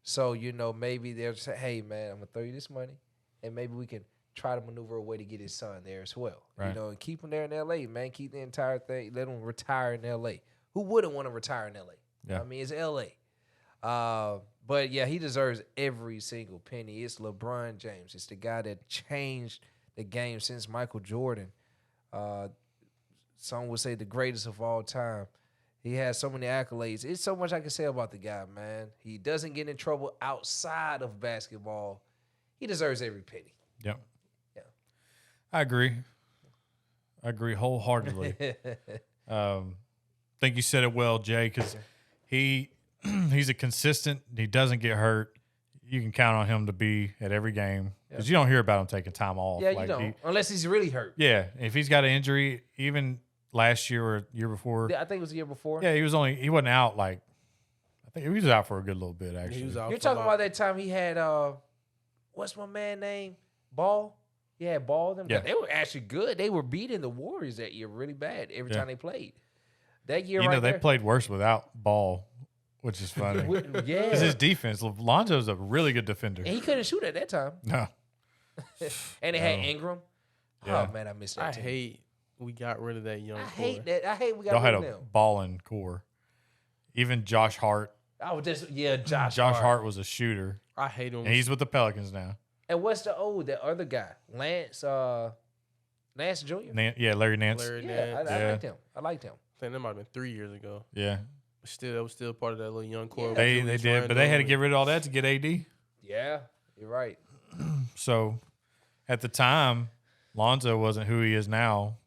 So maybe they'll say, "Hey, man, I'm gonna throw you this money, and maybe we can try to maneuver a way to get his son there as well. Right. And keep him there in L.A. Man, keep the entire thing. Let him retire in L.A. Who wouldn't want to retire in L.A.? Yeah. I mean, it's L.A. But yeah, he deserves every single penny. It's LeBron James. It's the guy that changed the game since Michael Jordan. Some would say the greatest of all time. He has so many accolades. It's so much I can say about the guy, man. He doesn't get in trouble outside of basketball. He deserves every penny. Yep. Yeah. I agree wholeheartedly. Think you said it well, Jay, because he's a consistent. He doesn't get hurt. You can count on him to be at every game because you don't hear about him taking time off. Yeah, you don't. Unless he's really hurt. Yeah, if he's got an injury, even last year or year before. I think it was the year before. Yeah, he wasn't out I think he was out for a good little bit, actually. He was out You're talking about that time he had, what's my man name? Ball? He had Ball. Them. Yeah. They were actually good. They were beating the Warriors that year really bad every time they played. That year they played worse without Ball, which is funny. Yeah. Because his defense, Lonzo's a really good defender. And he couldn't shoot at that time. No. And they had Ingram. Yeah. Oh, man, I missed that I team. hate we got rid of that young I core. hate that. I hate we got Y'all had rid a of them. balling core. Even Josh Hart. Josh Hart was a shooter. I hate him. And he's with the Pelicans now. And what's the other guy? Lance Jr.? Larry Nance. Larry Yeah, Nance. I liked him. I liked him. I think that might have been 3 years ago. Yeah. But still, that was still part of that little young core. Yeah. They did, but they had to get rid of all that to get AD. Yeah, you're right. So at the time, Lonzo wasn't who he is now.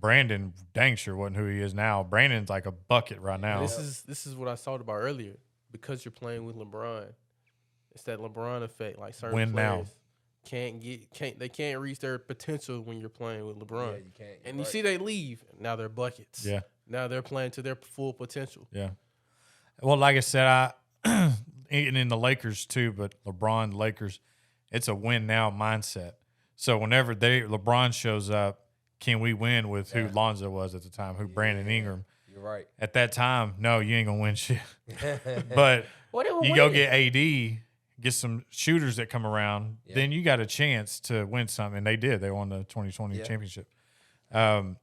Brandon dang sure wasn't who he is now. Brandon's like a bucket right now. This is what I talked about earlier. Because you're playing with LeBron, it's that LeBron effect. Like certain Win now. players can't reach their potential when you're playing with LeBron. Yeah, you can't. And you see they leave. Now they're buckets. Yeah. Now they're playing to their full potential. Yeah. Well, like I said, and in the Lakers too, but LeBron, Lakers, it's a win now mindset. So whenever LeBron shows up, can we win with who Lonzo was at the time, who Brandon Ingram? You're right. At that time, no, you ain't gonna win shit. But you go get AD, get some shooters that come around, then you got a chance to win something. And they did. They won the 2020 championship. I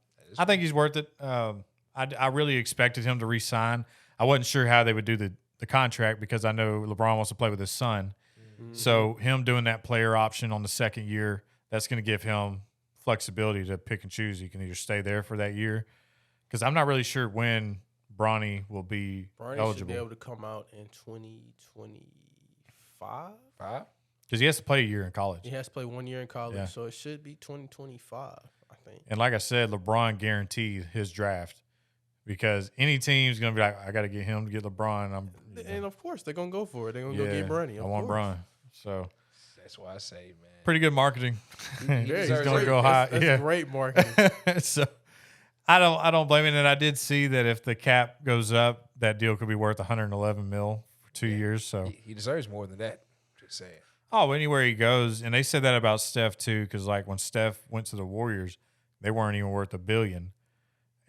think he's worth it. I really expected him to re-sign. I wasn't sure how they would do the contract because I know LeBron wants to play with his son. Mm-hmm. So him doing that player option on the second year, that's going to give him flexibility to pick and choose. He can either stay there for that year because I'm not really sure when Bronny will be eligible. Should be able to come out in 2025. Because he has to play a year in college. He has to play 1 year in college, so it should be 2025, I think. And like I said, LeBron guaranteed his draft because any team's going to be like, I got to get him to get LeBron. And, of course, they're going to go for it. They're going to go get Bronny. I want Bron. So that's why I say, man. Pretty good marketing. He's going to go high. That's great marketing. So I don't blame it. And I did see that if the cap goes up, that deal could be worth $111 million for 2 years. So he deserves more than that. Just saying. Oh, anywhere he goes, and they said that about Steph too, because like when Steph went to the Warriors, they weren't even worth $1 billion,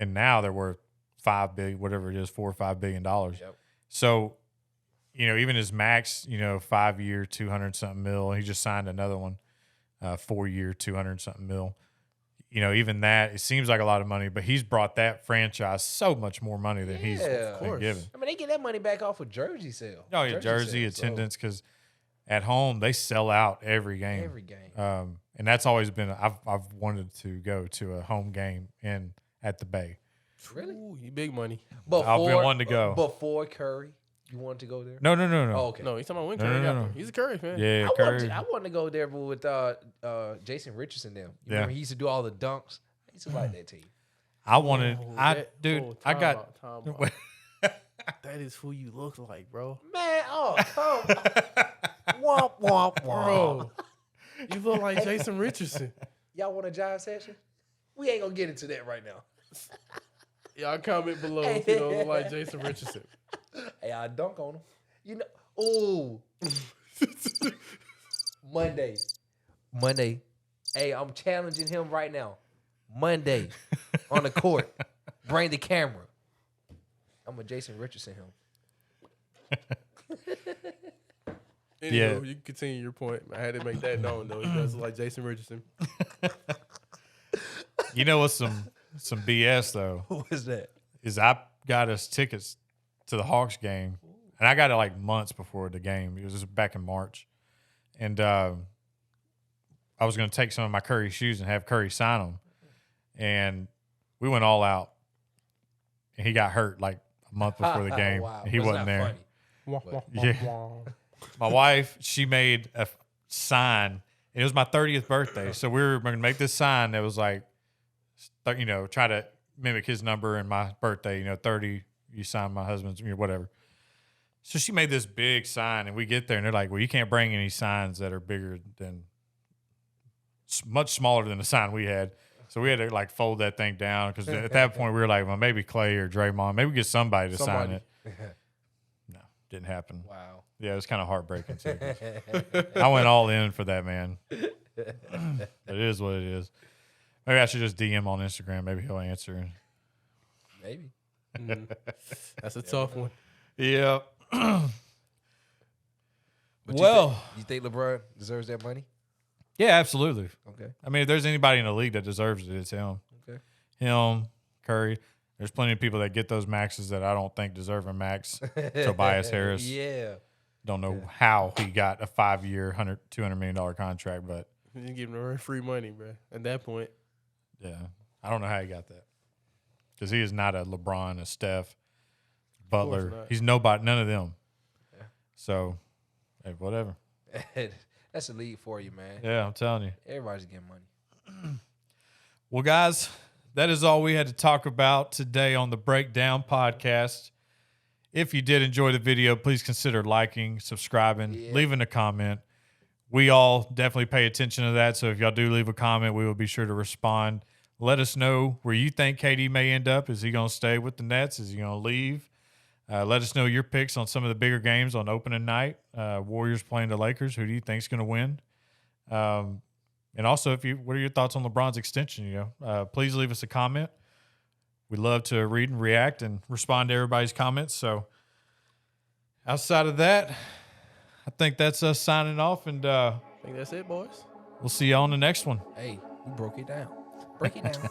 and now they're worth $5 billion, whatever it is, $4 or $5 billion. Yep. So, even his max, 5 year, 200-something mil. He just signed another one, 4 year, 200-something mil. Even that, it seems like a lot of money, but he's brought that franchise so much more money than he's been given. I mean, they get that money back off of jersey sale. Oh yeah, jersey attendance because at home they sell out every game. Every game. And that's always been I've wanted to go to a home game at the Bay. Really? Ooh, you big money. I've been wanting to go before Curry. You wanted to go there? No. Oh, okay. No, he's talking about when Curry got there. He's a Curry fan. Yeah, Curry. I wanted to go there with Jason Richardson. Them. You remember he used to do all the dunks. I used to like that team. I wanted. That is who you look like, bro. Man, come. Womp womp womp. Bro, you look like Jason Richardson. Y'all want a jive session? We ain't gonna get into that right now. Y'all comment below if you don't look like Jason Richardson. Hey, I dunk on him. Ooh. Monday. Hey, I'm challenging him right now. Monday on the court. Bring the camera. I'm a Jason Richardson him. Anywho, Yeah. you can continue your point. I had to make that known though. He does look like Jason Richardson. You know what's some BS though? Who was that? Is I got us tickets to the Hawks game, and I got it like months before the game. It was just back in March, and I was going to take some of my Curry shoes and have Curry sign them, and we went all out, and he got hurt like a month before the game. Wow. And he wasn't there. Funny. Yeah. My wife, she made a sign. And it was my 30th birthday, so we were going to make this sign that was like, try to mimic his number and my birthday. 30. You sign my husband's, whatever. So she made this big sign, and we get there, and they're like, "Well, you can't bring any signs that are bigger than, much smaller than the sign we had." So we had to like fold that thing down because at that point we were like, "Well, maybe Clay or Draymond, maybe get somebody to sign it." No, didn't happen. Wow. Yeah, it was kind of heartbreaking too. I went all in for that, man. It is what it is. Maybe I should just DM on Instagram. Maybe he'll answer. Maybe. That's a tough one. Yeah. But Well, you think LeBron deserves that money? yeah, absolutely. Okay. I mean, if there's anybody in the league that deserves it, it's him. Okay. Him, Curry. There's plenty of people that get those maxes that I don't think deserve a max. Tobias Harris. Yeah. Don't know how he got a 5-year, $200 million contract, but You didn't give him free money, bro. At that point, yeah, I don't know how he got that. Because he is not a LeBron, a Steph, Butler. not. He's nobody, none of them. Yeah. So, hey, whatever. That's the league for you, man. Yeah, I'm telling you. Everybody's getting money. Well, guys, that is all we had to talk about today on the Breakdown Podcast. If you did enjoy the video, please consider liking, subscribing, leaving a comment. We all definitely pay attention to that. So if y'all do leave a comment, we will be sure to respond. Let us know where you think KD may end up. Is he going to stay with the Nets? Is he going to leave? Let us know your picks on some of the bigger games on opening night. Warriors playing the Lakers. Who do you think is going to win? And also, what are your thoughts on LeBron's extension? Please leave us a comment. We love to read and react and respond to everybody's comments. So outside of that, I think that's us signing off, and I think that's it, boys. we'll see y'all on the next one. Hey, we broke it down. Break it down.